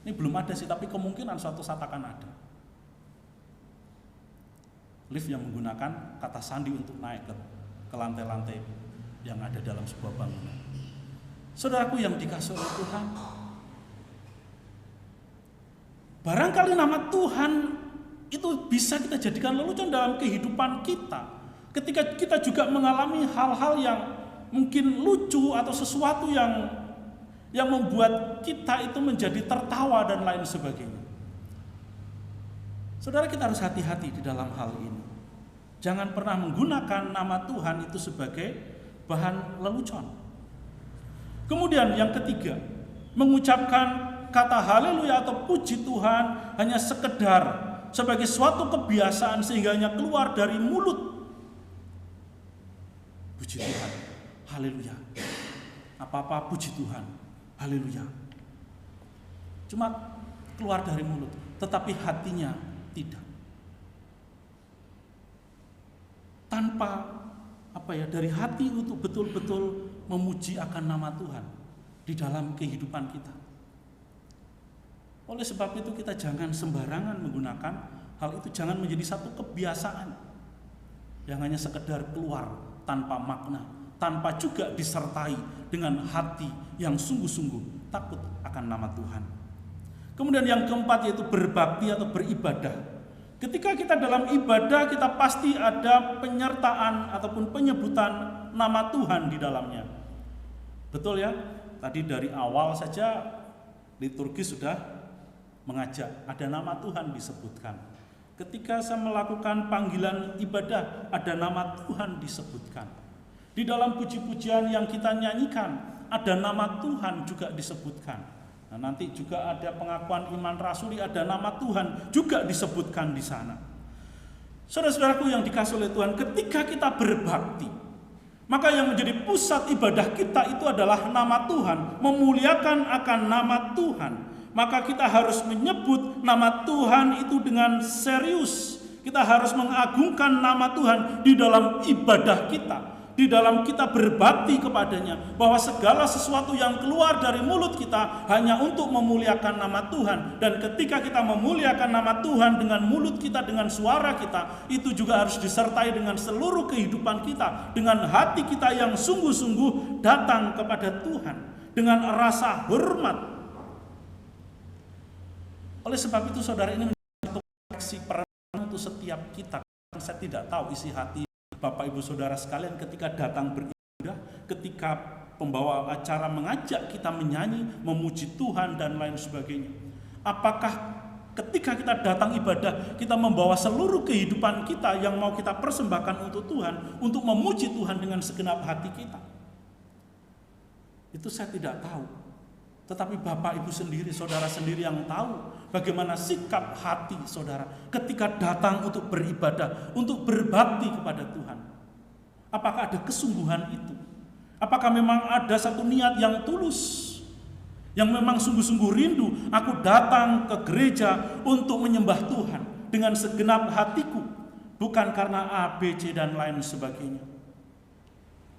Ini belum ada sih, tapi kemungkinan suatu saat akan ada. Lift yang menggunakan kata sandi untuk naik ke lantai-lantai yang ada dalam sebuah bangunan. Saudaraku yang dikasihi oleh Tuhan, barangkali nama Tuhan itu bisa kita jadikan lelucon dalam kehidupan kita. Ketika kita juga mengalami hal-hal yang mungkin lucu atau sesuatu yang membuat kita itu menjadi tertawa dan lain sebagainya. Saudara, kita harus hati-hati di dalam hal ini. Jangan pernah menggunakan nama Tuhan itu sebagai bahan lelucon. Kemudian yang ketiga, mengucapkan kata haleluya atau puji Tuhan hanya sekedar sebagai suatu kebiasaan sehingga hanya keluar dari mulut. Puji Tuhan, haleluya. Apa-apa puji Tuhan, haleluya. Cuma keluar dari mulut, tetapi hatinya tidak. Tanpa dari hati untuk betul-betul memuji akan nama Tuhan di dalam kehidupan kita. Oleh sebab itu kita jangan sembarangan menggunakan hal itu, jangan menjadi satu kebiasaan yang hanya sekedar keluar tanpa makna, tanpa juga disertai dengan hati yang sungguh-sungguh takut akan nama Tuhan. Kemudian yang keempat yaitu berbakti atau beribadah. Ketika kita dalam ibadah, kita pasti ada penyertaan ataupun penyebutan nama Tuhan di dalamnya. Betul ya? Tadi dari awal saja liturgi sudah mengajak, ada nama Tuhan disebutkan. Ketika saya melakukan panggilan ibadah, ada nama Tuhan disebutkan. Di dalam puji-pujian yang kita nyanyikan, ada nama Tuhan juga disebutkan. Nah, nanti juga ada pengakuan iman rasuli, ada nama Tuhan juga disebutkan di sana. Saudara-saudaraku yang dikasihi oleh Tuhan, ketika kita berbakti, maka yang menjadi pusat ibadah kita itu adalah nama Tuhan, memuliakan akan nama Tuhan. Maka kita harus menyebut nama Tuhan itu dengan serius. Kita harus mengagungkan nama Tuhan di dalam ibadah kita, di dalam kita berbakti kepadanya, bahwa segala sesuatu yang keluar dari mulut kita hanya untuk memuliakan nama Tuhan. Dan ketika kita memuliakan nama Tuhan dengan mulut kita, dengan suara kita, itu juga harus disertai dengan seluruh kehidupan kita, dengan hati kita yang sungguh-sungguh datang kepada Tuhan, dengan rasa hormat. Oleh sebab itu saudara, ini menjadi koreksi peran untuk setiap kita. Saya tidak tahu isi hati Bapak Ibu Saudara sekalian ketika datang beribadah, ketika pembawa acara mengajak kita menyanyi, memuji Tuhan dan lain sebagainya. Apakah ketika kita datang ibadah, kita membawa seluruh kehidupan kita yang mau kita persembahkan untuk Tuhan, untuk memuji Tuhan dengan segenap hati kita? Itu saya tidak tahu. Tetapi Bapak Ibu sendiri, saudara sendiri yang tahu bagaimana sikap hati saudara ketika datang untuk beribadah, untuk berbakti kepada Tuhan. Apakah ada kesungguhan itu? Apakah memang ada satu niat yang tulus, yang memang sungguh-sungguh rindu, aku datang ke gereja untuk menyembah Tuhan dengan segenap hatiku, bukan karena A, B, C dan lain sebagainya,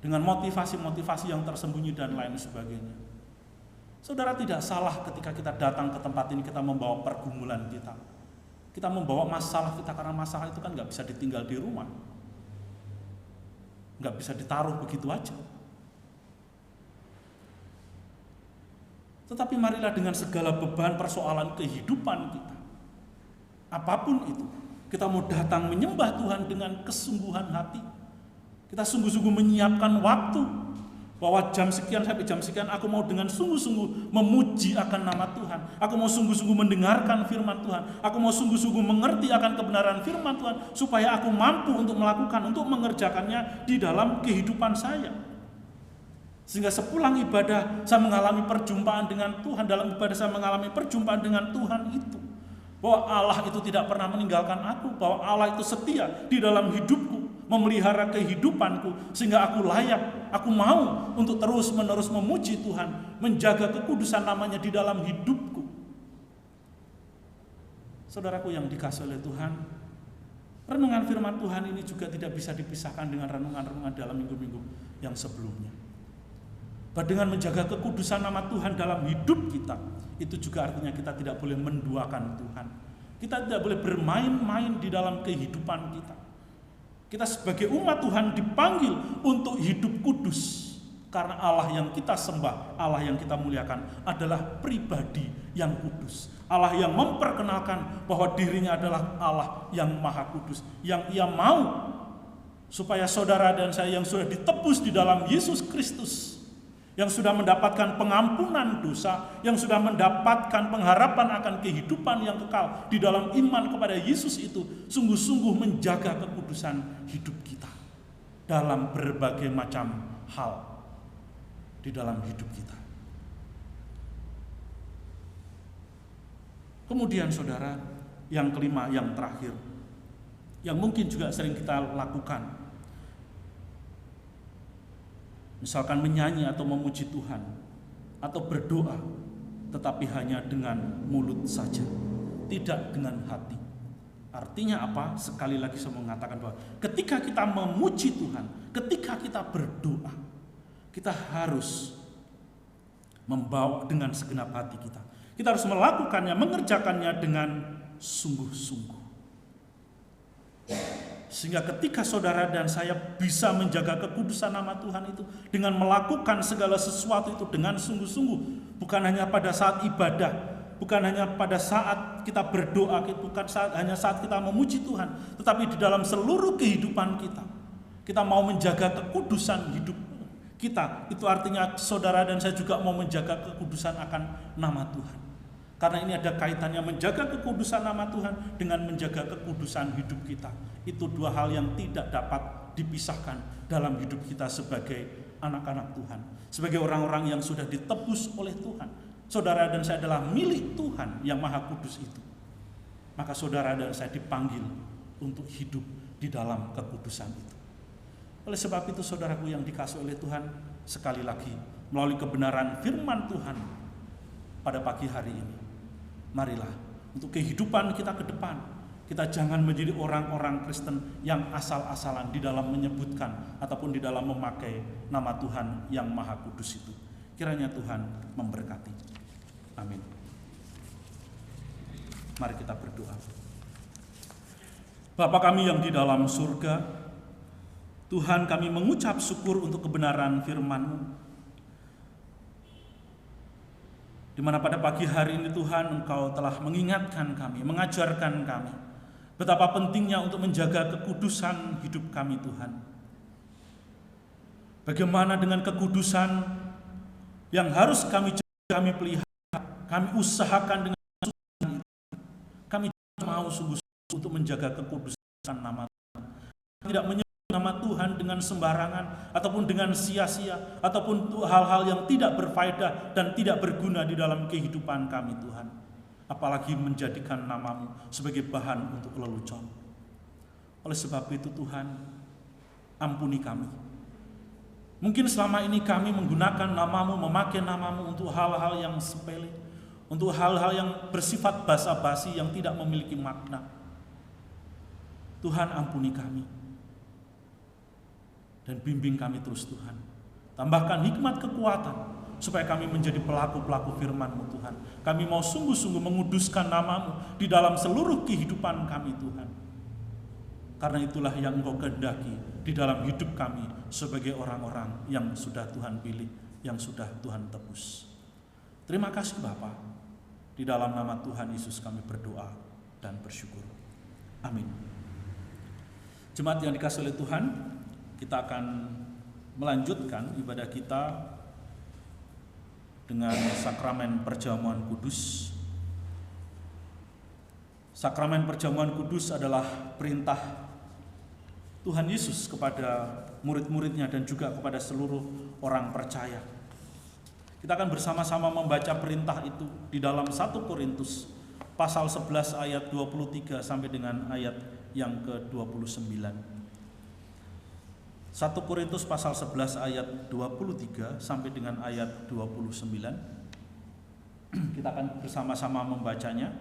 dengan motivasi-motivasi yang tersembunyi dan lain sebagainya. Saudara, tidak salah ketika kita datang ke tempat ini, kita membawa pergumulan kita. Kita membawa masalah kita, karena masalah itu kan gak bisa ditinggal di rumah. Gak bisa ditaruh begitu aja. Tetapi marilah dengan segala beban persoalan kehidupan kita, apapun itu, kita mau datang menyembah Tuhan dengan kesungguhan hati. Kita sungguh-sungguh menyiapkan waktu, bahwa jam sekian sampai jam sekian aku mau dengan sungguh-sungguh memuji akan nama Tuhan. Aku mau sungguh-sungguh mendengarkan firman Tuhan. Aku mau sungguh-sungguh mengerti akan kebenaran firman Tuhan, supaya aku mampu untuk melakukan, untuk mengerjakannya di dalam kehidupan saya. Sehingga sepulang ibadah saya mengalami perjumpaan dengan Tuhan. Dalam ibadah saya mengalami perjumpaan dengan Tuhan itu, bahwa Allah itu tidak pernah meninggalkan aku, bahwa Allah itu setia di dalam hidupku, memelihara kehidupanku, sehingga aku layak, aku mau untuk terus-menerus memuji Tuhan, menjaga kekudusan namanya di dalam hidupku. Saudaraku yang dikasihi oleh Tuhan, renungan firman Tuhan ini juga tidak bisa dipisahkan dengan renungan-renungan dalam minggu-minggu yang sebelumnya. Bahwa dengan menjaga kekudusan nama Tuhan dalam hidup kita, itu juga artinya kita tidak boleh menduakan Tuhan. Kita tidak boleh bermain-main di dalam kehidupan kita. Kita sebagai umat Tuhan dipanggil untuk hidup kudus, karena Allah yang kita sembah, Allah yang kita muliakan adalah pribadi yang kudus. Allah yang memperkenalkan bahwa dirinya adalah Allah yang maha kudus, yang ia mau supaya saudara dan saya yang sudah ditebus di dalam Yesus Kristus, yang sudah mendapatkan pengampunan dosa, yang sudah mendapatkan pengharapan akan kehidupan yang kekal di dalam iman kepada Yesus itu, sungguh-sungguh menjaga kekudusan hidup kita dalam berbagai macam hal di dalam hidup kita. Kemudian saudara, yang kelima, yang terakhir, yang mungkin juga sering kita lakukan, misalkan menyanyi atau memuji Tuhan atau berdoa, tetapi hanya dengan mulut saja, tidak dengan hati. Artinya apa? Sekali lagi saya mengatakan bahwa ketika kita memuji Tuhan, ketika kita berdoa, kita harus membawa dengan segenap hati kita. Kita harus melakukannya, mengerjakannya dengan sungguh-sungguh. Sehingga ketika saudara dan saya bisa menjaga kekudusan nama Tuhan itu dengan melakukan segala sesuatu itu dengan sungguh-sungguh, bukan hanya pada saat ibadah, bukan hanya pada saat kita berdoa, bukan hanya saat kita memuji Tuhan, tetapi di dalam seluruh kehidupan kita, kita mau menjaga kekudusan hidup kita. Itu artinya saudara dan saya juga mau menjaga kekudusan akan nama Tuhan. Karena ini ada kaitannya menjaga kekudusan nama Tuhan dengan menjaga kekudusan hidup kita. Itu dua hal yang tidak dapat dipisahkan dalam hidup kita sebagai anak-anak Tuhan, sebagai orang-orang yang sudah ditebus oleh Tuhan. Saudara dan saya adalah milik Tuhan yang Maha Kudus itu. Maka saudara dan saya dipanggil untuk hidup di dalam kekudusan itu. Oleh sebab itu saudaraku yang dikasihi oleh Tuhan, sekali lagi melalui kebenaran firman Tuhan pada pagi hari ini, marilah untuk kehidupan kita ke depan, kita jangan menjadi orang-orang Kristen yang asal-asalan di dalam menyebutkan ataupun di dalam memakai nama Tuhan yang Maha Kudus itu. Kiranya Tuhan memberkati. Amin. Mari kita berdoa. Bapa kami yang di dalam surga, Tuhan, kami mengucap syukur untuk kebenaran firman-Mu, di mana pada pagi hari ini Tuhan Engkau telah mengingatkan kami, mengajarkan kami betapa pentingnya untuk menjaga kekudusan hidup kami Tuhan. Bagaimana dengan kekudusan yang harus kami jaga, kami pelihara, kami usahakan dengan Tuhan itu. Kami mau sungguh-sungguh untuk menjaga kekudusan nama Tuhan. Tidak menyebut nama Tuhan dengan sembarangan ataupun dengan sia-sia ataupun hal-hal yang tidak berfaedah dan tidak berguna di dalam kehidupan kami Tuhan, apalagi menjadikan nama-Mu sebagai bahan untuk lelucon. Oleh sebab itu Tuhan, ampuni kami. Mungkin selama ini kami menggunakan nama-Mu, memakai nama-Mu untuk hal-hal yang sepele, untuk hal-hal yang bersifat basa-basi yang tidak memiliki makna. Tuhan, ampuni kami dan bimbing kami terus Tuhan. Tambahkan hikmat kekuatan supaya kami menjadi pelaku-pelaku firman-Mu Tuhan. Kami mau sungguh-sungguh menguduskan nama-Mu di dalam seluruh kehidupan kami Tuhan. Karena itulah yang Engkau kehendaki di dalam hidup kami sebagai orang-orang yang sudah Tuhan pilih, yang sudah Tuhan tebus. Terima kasih Bapa. Di dalam nama Tuhan Yesus kami berdoa dan bersyukur. Amin. Jemaat yang dikasihi oleh Tuhan, kita akan melanjutkan ibadah kita dengan sakramen perjamuan kudus. Sakramen perjamuan kudus adalah perintah Tuhan Yesus kepada murid-muridnya dan juga kepada seluruh orang percaya. Kita akan bersama-sama membaca perintah itu di dalam 1 Korintus pasal 11 ayat 23 sampai dengan ayat yang ke-29. 1 Korintus pasal 11 ayat 23 sampai dengan ayat 29. Kita akan bersama-sama membacanya.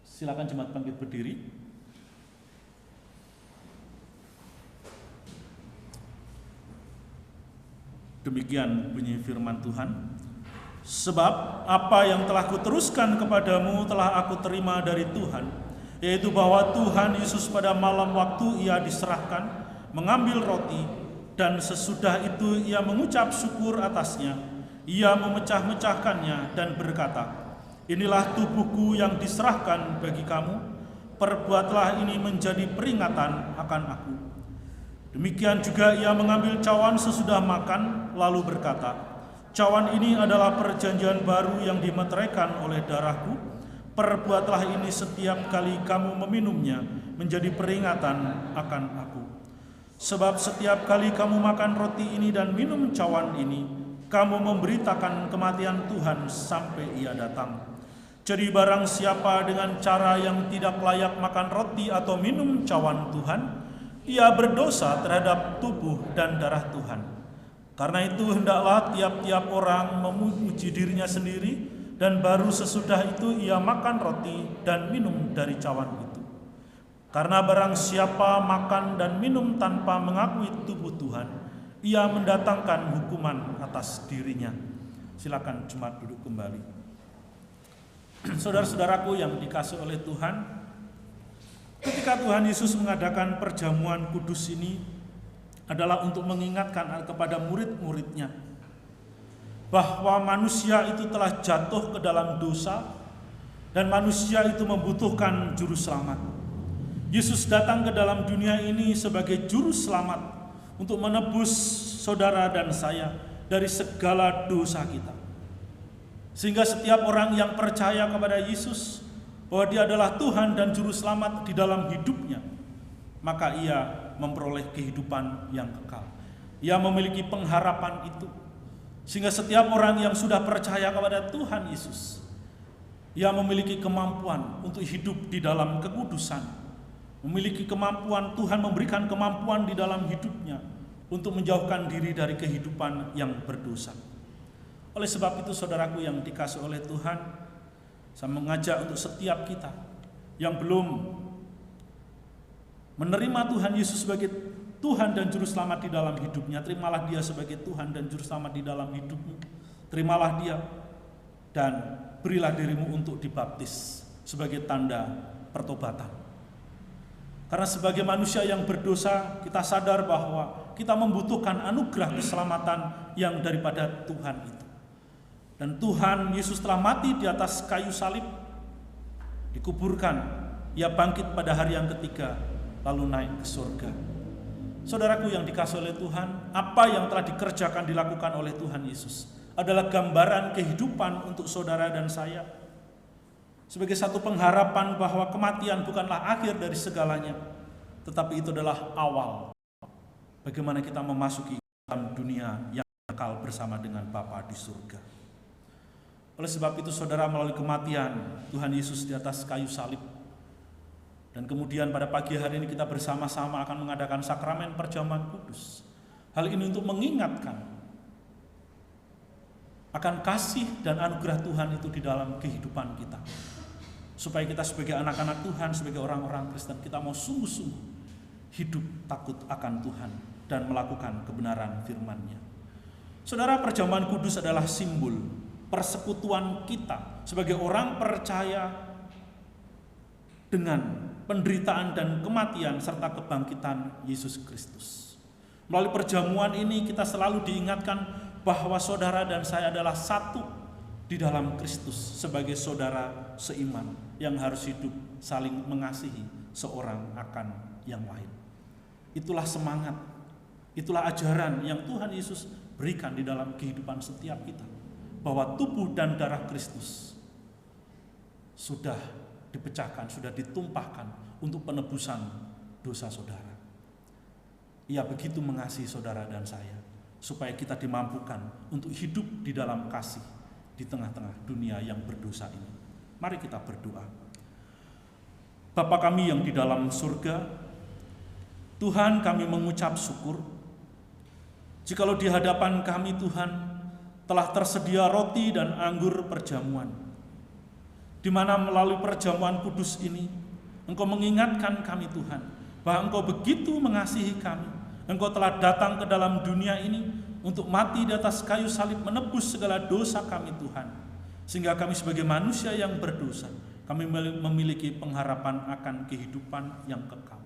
Silakan jemaat bangkit berdiri. Demikian bunyi firman Tuhan. Sebab apa yang telah kuteruskan kepadamu telah aku terima dari Tuhan, yaitu bahwa Tuhan Yesus pada malam waktu Ia diserahkan mengambil roti, dan sesudah itu Ia mengucap syukur atasnya. Ia memecah-mecahkannya dan berkata, "Inilah tubuhku yang diserahkan bagi kamu. perbuatlah ini menjadi peringatan akan aku. Demikian juga ia mengambil cawan sesudah makan, lalu berkata, cawan ini adalah perjanjian baru yang dimeteraikan oleh darahku. Perbuatlah ini setiap kali kamu meminumnya menjadi peringatan akan aku. Sebab setiap kali kamu makan roti ini dan minum cawan ini, kamu memberitakan kematian Tuhan sampai ia datang. Jadi barang siapa dengan cara yang tidak layak makan roti atau minum cawan Tuhan, ia berdosa terhadap tubuh dan darah Tuhan. Karena itu hendaklah tiap-tiap orang memuji dirinya sendiri, dan baru sesudah itu ia makan roti dan minum dari cawan itu. Karena barang siapa makan dan minum tanpa mengakui tubuh Tuhan, ia mendatangkan hukuman atas dirinya. Silakan jemaat duduk kembali. Saudara-saudaraku yang dikasihi oleh Tuhan, ketika Tuhan Yesus mengadakan perjamuan kudus ini adalah untuk mengingatkan kepada murid-muridnya bahwa manusia itu telah jatuh ke dalam dosa dan manusia itu membutuhkan juru selamat. Yesus datang ke dalam dunia ini sebagai juru selamat untuk menebus saudara dan saya dari segala dosa kita. Sehingga setiap orang yang percaya kepada Yesus bahwa dia adalah Tuhan dan juru selamat di dalam hidupnya, maka ia memperoleh kehidupan yang kekal. Ia memiliki pengharapan itu. Sehingga setiap orang yang sudah percaya kepada Tuhan Yesus, ia memiliki kemampuan untuk hidup di dalam kekudusan. Memiliki kemampuan, Tuhan memberikan kemampuan di dalam hidupnya untuk menjauhkan diri dari kehidupan yang berdosa. Oleh sebab itu saudaraku yang dikasihi oleh Tuhan, saya mengajak untuk setiap kita yang belum menerima Tuhan Yesus sebagai Tuhan dan Juru Selamat di dalam hidupnya, terimalah dia sebagai Tuhan dan Juru Selamat di dalam hidupmu. Terimalah dia dan berilah dirimu untuk dibaptis sebagai tanda pertobatan. Karena sebagai manusia yang berdosa, kita sadar bahwa kita membutuhkan anugerah keselamatan yang daripada Tuhan itu. Dan Tuhan Yesus telah mati di atas kayu salib, dikuburkan, ia bangkit pada hari yang ketiga, lalu naik ke surga. Saudaraku yang dikasihi oleh Tuhan, apa yang telah dikerjakan dilakukan oleh Tuhan Yesus adalah gambaran kehidupan untuk saudara dan saya. Sebagai satu pengharapan bahwa kematian bukanlah akhir dari segalanya, tetapi itu adalah awal bagaimana kita memasuki dalam dunia yang kekal bersama dengan Bapa di surga. Oleh sebab itu saudara, melalui kematian Tuhan Yesus di atas kayu salib, dan kemudian pada pagi hari ini kita bersama-sama akan mengadakan sakramen perjamuan kudus. Hal ini untuk mengingatkan akan kasih dan anugerah Tuhan itu di dalam kehidupan kita. Supaya kita sebagai anak-anak Tuhan, sebagai orang-orang Kristen, kita mau sungguh-sungguh hidup takut akan Tuhan dan melakukan kebenaran firman-Nya. Saudara, perjamuan kudus adalah simbol persekutuan kita sebagai orang percaya dengan penderitaan dan kematian serta kebangkitan Yesus Kristus. Melalui perjamuan ini kita selalu diingatkan bahwa saudara dan saya adalah satu di dalam Kristus sebagai saudara seiman yang harus hidup saling mengasihi seorang akan yang lain. Itulah semangat, itulah ajaran yang Tuhan Yesus berikan di dalam kehidupan setiap kita, bahwa tubuh dan darah Kristus sudah dipecahkan, sudah ditumpahkan untuk penebusan dosa saudara. Ia begitu mengasihi saudara dan saya, supaya kita dimampukan untuk hidup di dalam kasih di tengah-tengah dunia yang berdosa ini. Mari kita berdoa. Bapa kami yang di dalam surga, Tuhan, kami mengucap syukur jikalau di hadapan kami Tuhan telah tersedia roti dan anggur perjamuan, di mana melalui perjamuan kudus ini Engkau mengingatkan kami Tuhan bahwa Engkau begitu mengasihi kami. Engkau telah datang ke dalam dunia ini untuk mati di atas kayu salib menebus segala dosa kami Tuhan. Sehingga kami sebagai manusia yang berdosa, kami memiliki pengharapan akan kehidupan yang kekal.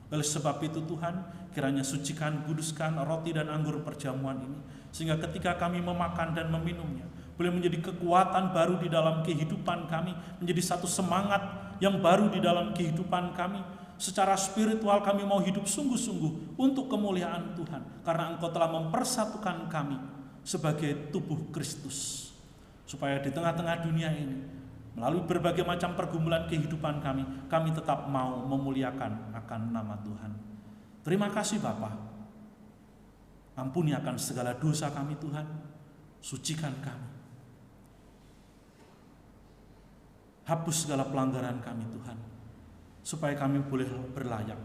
Oleh sebab itu Tuhan, kiranya sucikan, kuduskan roti dan anggur perjamuan ini, sehingga ketika kami memakan dan meminumnya, boleh menjadi kekuatan baru di dalam kehidupan kami, menjadi satu semangat yang baru di dalam kehidupan kami. Secara spiritual kami mau hidup sungguh-sungguh untuk kemuliaan Tuhan, karena Engkau telah mempersatukan kami sebagai tubuh Kristus, supaya di tengah-tengah dunia ini, melalui berbagai macam pergumulan kehidupan kami tetap mau memuliakan akan nama Tuhan. Terima kasih Bapa. Ampuni akan segala dosa kami Tuhan, sucikan kami. Hapus segala pelanggaran kami Tuhan, supaya kami boleh berlayak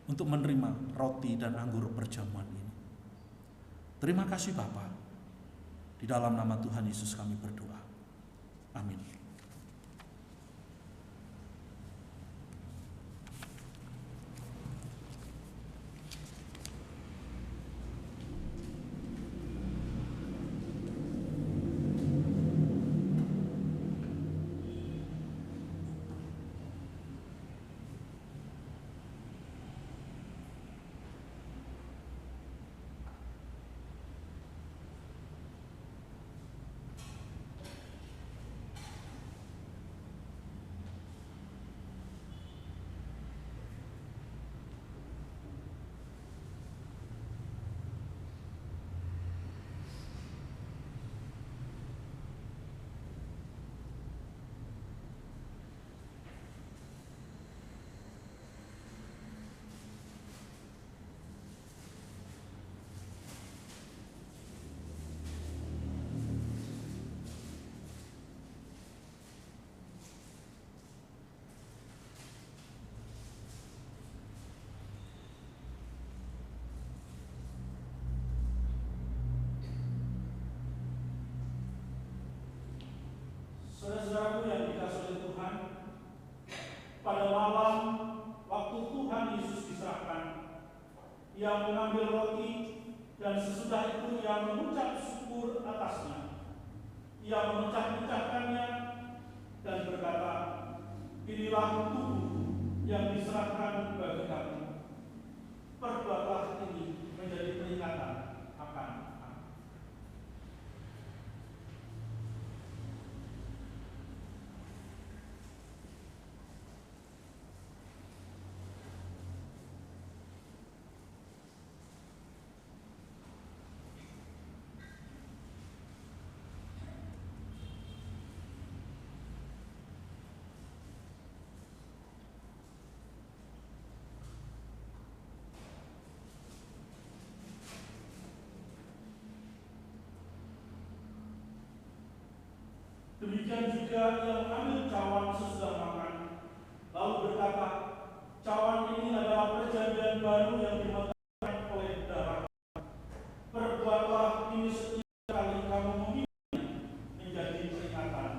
untuk menerima roti dan anggur perjamuan ini. Terima kasih Bapa. Di dalam nama Tuhan Yesus kami berdoa. Amin. Saudara-saudaraku yang dikasihi oleh Tuhan, pada malam waktu Tuhan Yesus diserahkan, Ia mengambil roti dan sesudah itu Ia mengucap syukur atasnya. Ia memecah-mecahkannya dan berkata, "Inilah tubuhku yang diserahkan bagi kamu. Perbuatlah ini menjadi peringatan akan aku." Demikian juga Ia mengambil cawan sesudah makan, lalu berkata, "Cawan ini adalah perjanjian baru yang dimeteraikan oleh darah. Perbuatlah ini setiap kali kamu meminumnya menjadi peringatan."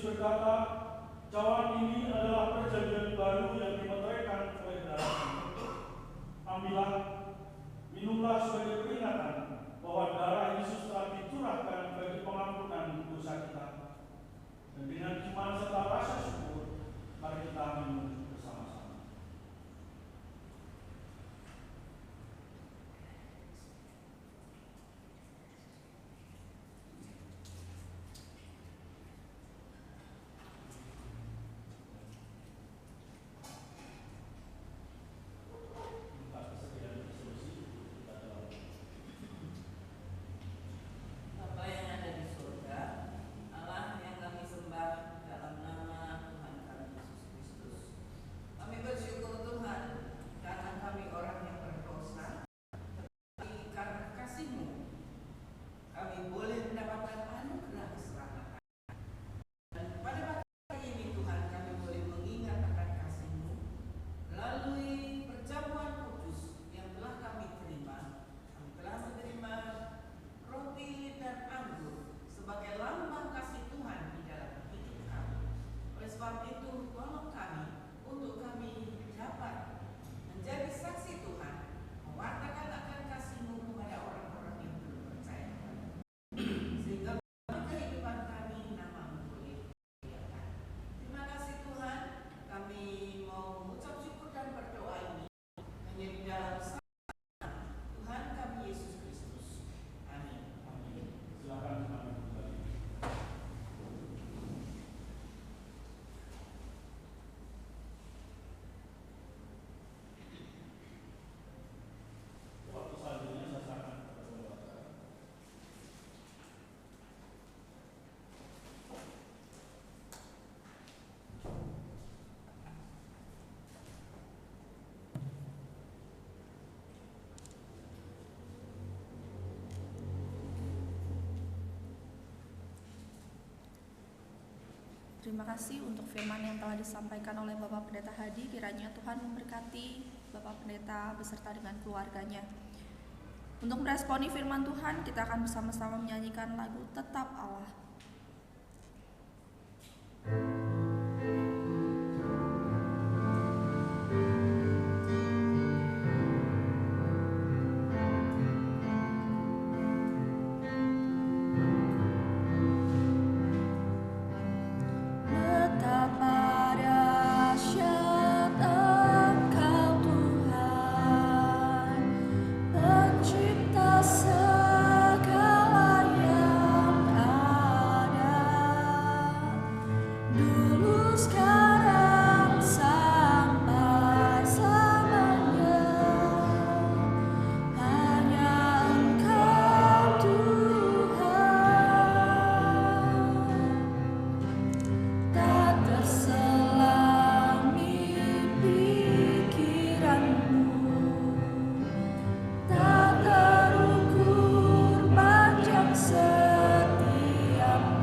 Yesus berkata, cawan ini adalah perjanjian baru yang dimeteraikan oleh darahku. Ambillah, minumlah sebagai peringatan bahwa darah Yesus telah dicurahkan bagi pengampunan dosa kita. Dan dengan iman serta rasa syukur, mari kita minum bersama-sama. Bapa yang ada di surga, Allah yang kami sembah dalam nama Tuhan kami Yesus Kristus. Kami bersyukur Tuhan karena kami orang yang berdosa, tetapi karena kasih-Mu kami boleh mendapatkan anugerah keselamatan. Dan pada pagi ini Tuhan kami boleh mengingat akan kasih-Mu melalui perjamuan kudus yang telah kami terima. Kami telah menerima roti dan anggur sebagai lambang kasih Tuhan di dalam hidup kami. Oleh sebab itu, tolong kami untuk kami dapat menjadi saksi Tuhan, mewartakan akan kasih-Mu kepada orang-orang yang belum percaya kepada-Mu. Sehingga melalui kehidupan kami nama-Mu boleh dimuliakan. Terima kasih Tuhan, kami mau mengucap syukur dan berdoa ini hanya di dalam Tuhan kami Yesus Kristus. Amin. Silakan kembali. Waktu selanjutnya saya serahkan kepada pembaca. Terima kasih untuk firman yang telah disampaikan oleh Bapak Pendeta Hadi. Kiranya Tuhan memberkati Bapak Pendeta beserta dengan keluarganya. Untuk meresponi firman Tuhan, kita akan bersama-sama menyanyikan lagu Tetap Allah. Betapa dahsyat Engkau Tuhan, Pencipta segala yang ada. Dulu, sekarang, sampai selamanya, hanya Engkau Tuhan. Tak terselami pikiranmu, tak terukur panjang setiamu.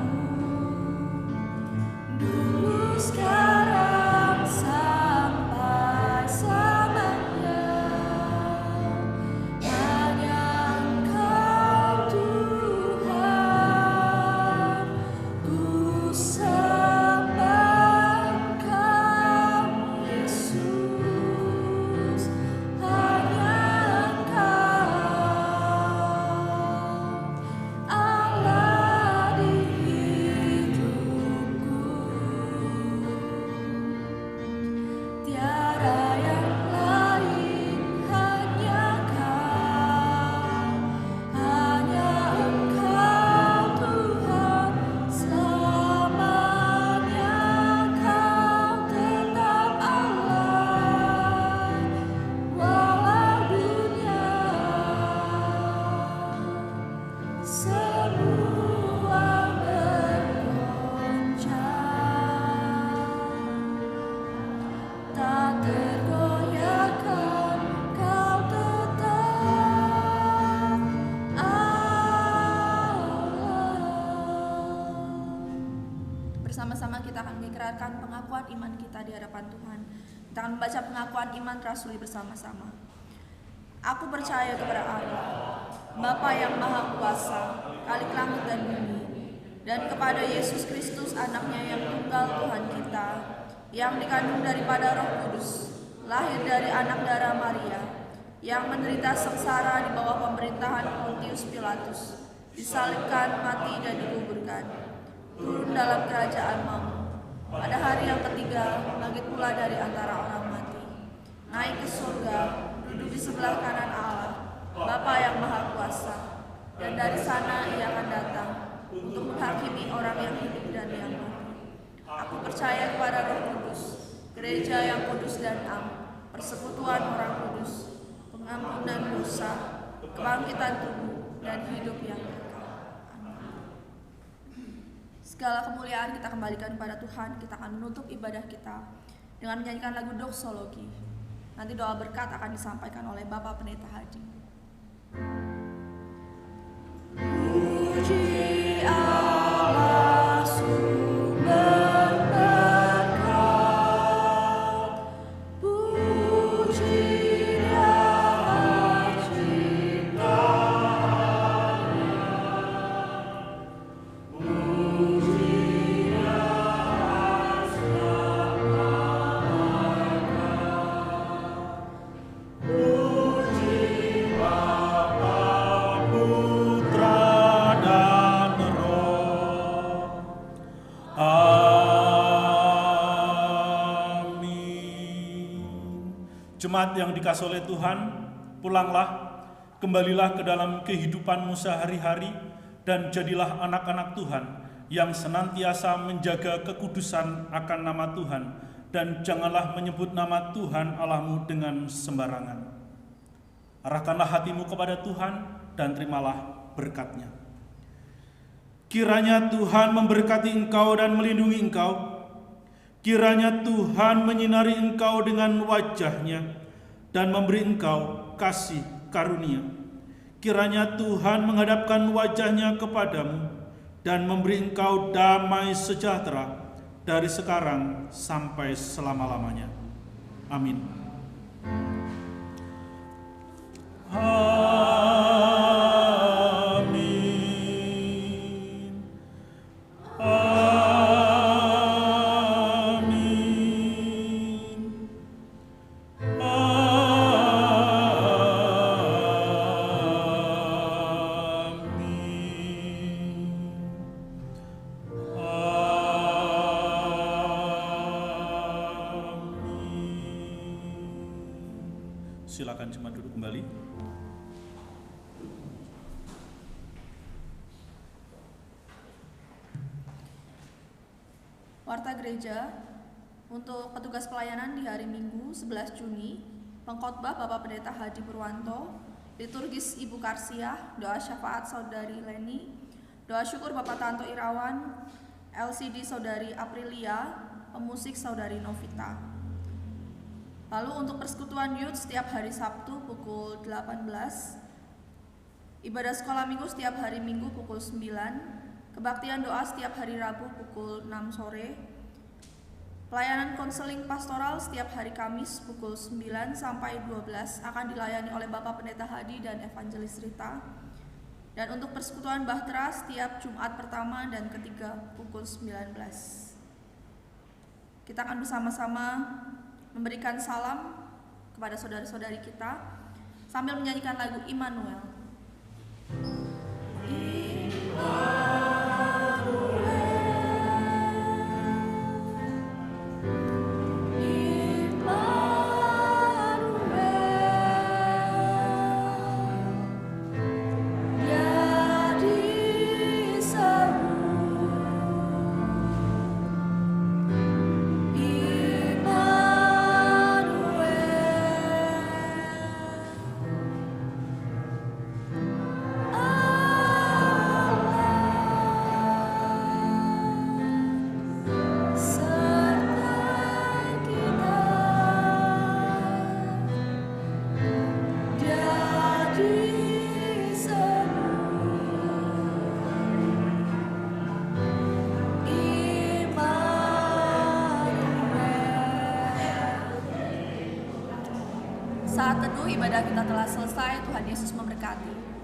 Dulu, sekarang, sampai selamanya, hanya Engkau Tuhan. Ku sembah Engkau Yesus, hanya Engkau Allah di hidupku. Tiada yang lain, hanya Kau, hanya Engkau Tuhan. Selamanya Kau tetap Allah, walau dunia semua bergoncang, tak tergoyahkan Kau tetap Allah. Bersama-sama kita akan mengikrarkan pengakuan iman kita di hadapan Tuhan. Kita akan membaca pengakuan iman rasuli bersama-sama. Aku percaya kepada Allah, Bapa yang Maha Kuasa, Khalik langit dan bumi, dan kepada Yesus Kristus anaknya yang tunggal Tuhan kita, yang dikandung daripada Roh Kudus, lahir dari anak darah Maria, yang menderita sengsara di bawah pemerintahan Pontius Pilatus, disalibkan, mati dan dikuburkan, turun dalam kerajaan maut. Pada hari yang ketiga, bangkit pula dari antara orang mati, naik ke surga, duduk di sebelah kanan Allah, Bapa yang Maha Kuasa, dan dari sana ia akan datang untuk menghakimi orang yang hidup dan yang mati. Aku percaya kepada Roh Kudus, gereja yang kudus dan am, persekutuan orang kudus, pengampunan dosa, kebangkitan tubuh, dan hidup yang kekal. Amin. Segala kemuliaan kita kembalikan kepada Tuhan. Kita akan menutup ibadah kita dengan menyanyikan lagu doksologi. Nanti doa berkat akan disampaikan oleh Bapak Pendeta Hadi. Puji Allah sumber berkat, puji Dia ciptaannya, puji Dia puji Bapa, Putra dan Roh. Amin. Jemaat yang dikasihi oleh Tuhan, pulanglah, kembalilah ke dalam kehidupanmu sehari-hari, dan jadilah anak-anak Tuhan yang senantiasa menjaga kekudusan akan nama Tuhan, dan janganlah menyebut nama Tuhan Allahmu dengan sembarangan. Arahkanlah hatimu kepada Tuhan dan terimalah berkat-Nya. Kiranya Tuhan memberkati engkau dan melindungi engkau. Kiranya Tuhan menyinari engkau dengan wajah-Nya dan memberi engkau kasih karunia. Kiranya Tuhan menghadapkan wajah-Nya kepadamu dan memberi engkau damai sejahtera dari sekarang sampai selama-lamanya. Amin. Amin. Amin. Silakan jemaat duduk kembali. Warta Gereja, untuk petugas pelayanan di hari Minggu 11 Juni, pengkhotbah Bapak Pendeta Hadi Purwanto, liturgis Ibu Karsiah, doa syafaat Saudari Leni, doa syukur Bapak Tanto Irawan, LCD Saudari Aprilia, pemusik Saudari Novita. Lalu untuk persekutuan youth setiap hari Sabtu pukul 18, ibadah sekolah minggu setiap hari Minggu pukul 9, kebaktian doa setiap hari Rabu pukul 6 sore, pelayanan konseling pastoral setiap hari Kamis pukul 9 sampai 12 akan dilayani oleh Bapak Pendeta Hadi dan Evangelis Rita. Dan untuk persekutuan Bahtera setiap Jumat pertama dan ketiga pukul 19. Kita akan bersama-sama memberikan salam kepada saudara-saudari kita sambil menyanyikan lagu Immanuel. Saat teduh ibadah kita telah selesai. Tuhan Yesus memberkati.